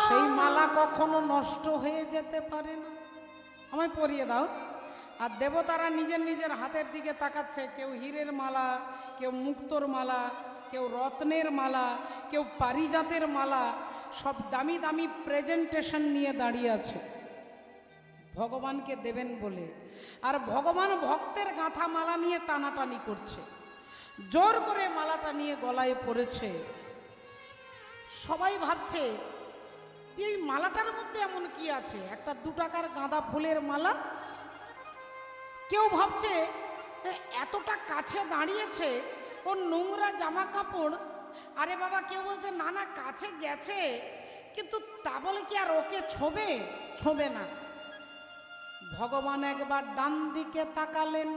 সেই মালা কখনো নষ্ট হয়ে যেতে পারে না। আমায় পরিয়ে দাও। আর দেবতারা নিজের নিজের হাতের দিকে তাকাচ্ছে। কেউ হীরের মালা, কেউ মুক্তোর মালা, কেউ রত্নের মালা, কেউ পারিজাতের মালা, সব দামি দামি প্রেজেন্টেশন নিয়ে দাঁড়িয়ে আছে ভগবানকে দেবেন বলে। আর ভগবান ভক্তের গাঁথা মালা নিয়ে টানাটানি করছে, জোর করে মালাটা নিয়ে গলায় পড়েছে। সবাই ভাবছে যে এই মালাটার মধ্যে এমন কি আছে, একটা 2 টাকার গাঁদা ফুলের মালা। কেউ ভাবছে এতটা কাছে দাঁড়িয়েছে, ওর নোংরা জামা কাপড়। আরে বাবা, কেউ বলছে না না কাছে গেছে, কিন্তু তা বলে কি আর ওকে ছোবে? ছোবে না। ভগবান একবার ডান দিকে তাকালেন।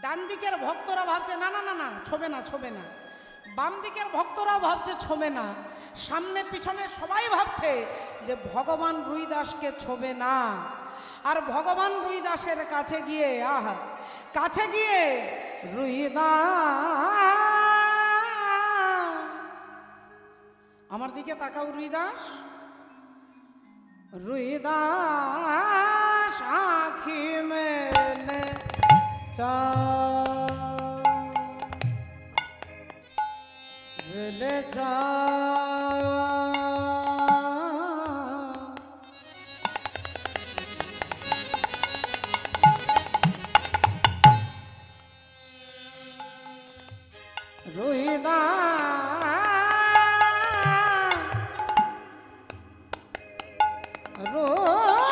ডান দিকের ভক্তরা ভাবছে না না না না ছোবে না, ছোবে না। বাম দিকের ভক্তরাও ভাবছে ছোবে না। সামনে পিছনে সবাই ভাবছে যে ভগবান রুইদাসকে ছোবে না। আর ভগবান রুইদাসের কাছে গিয়ে, আহা, কাছে গিয়ে রুইদাস, আমার দিকে তাকাও রুইদাস। রুইদাস আঁখি মেলে মেলে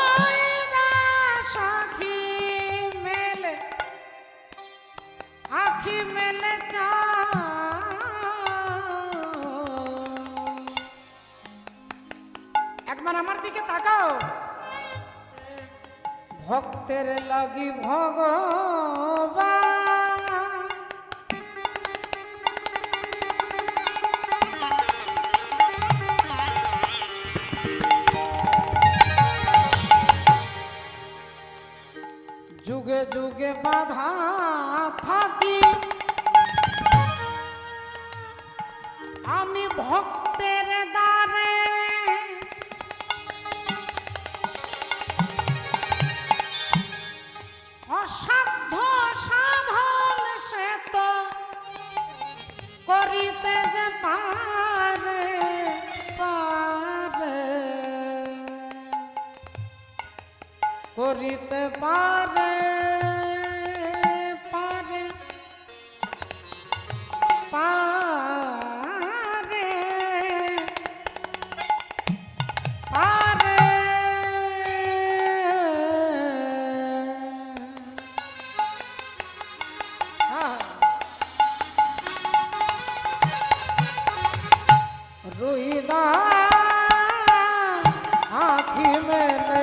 রুইদাস আঁখি মেলে, আঁখি মেলে একবার আমার দিকে তাকাও। ভক্তের লাগি ভগবান, যুগে যুগে বাধা থাকি, আমি ভক্তের দ্বারে অসাধ্য সাধন সে তো করিতে যে পারে পারে, করিতে পারে পারে পারে পারে। রুইদাস আঁখি মেলে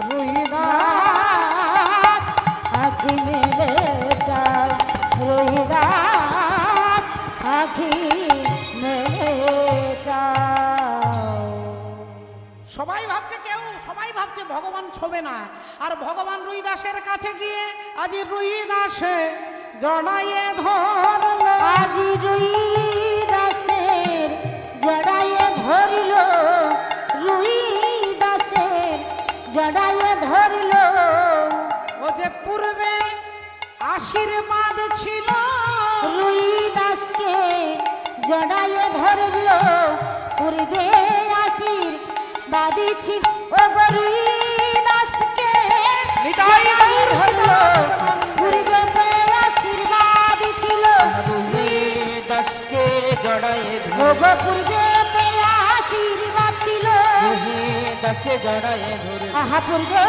রুইদাস আঁখি মেলে চাও, রুইদাস আঁখি মেলে চাও। সবাই ভাবছে সবাই ভাবছে ভগবান ছোবে না। আর ভগবান রুইদাসের কাছে গিয়ে আজি রুইদাসে জড়াইয়ে ধরল, আজি রুইদাসের জড়াইয়ে ধরিল, রুইদাসের জড়াইয়ে ধরিল। ও যে পূর্বে আশীর্বাদ ছিল, রুইদাসকে জড়াইয়ে ধরিল, পূর্বে আশীর্বাদী ছিল। ও গো রুইদাসকে নিতাই গৌর হলো পূর্বে আশীর্বাদ ছিল দুহে দাসকে জড়ায়ে ও ধরে গো পূর্বে আশীর্বাদ ছিল দুহে দাসে জড়ায়ে ধরে আহা পূর্বে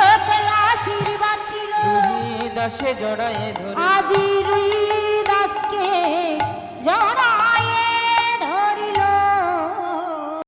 আশীর্বাদ ছিল দুহে দাসে জড়ায়ে ধরে আজির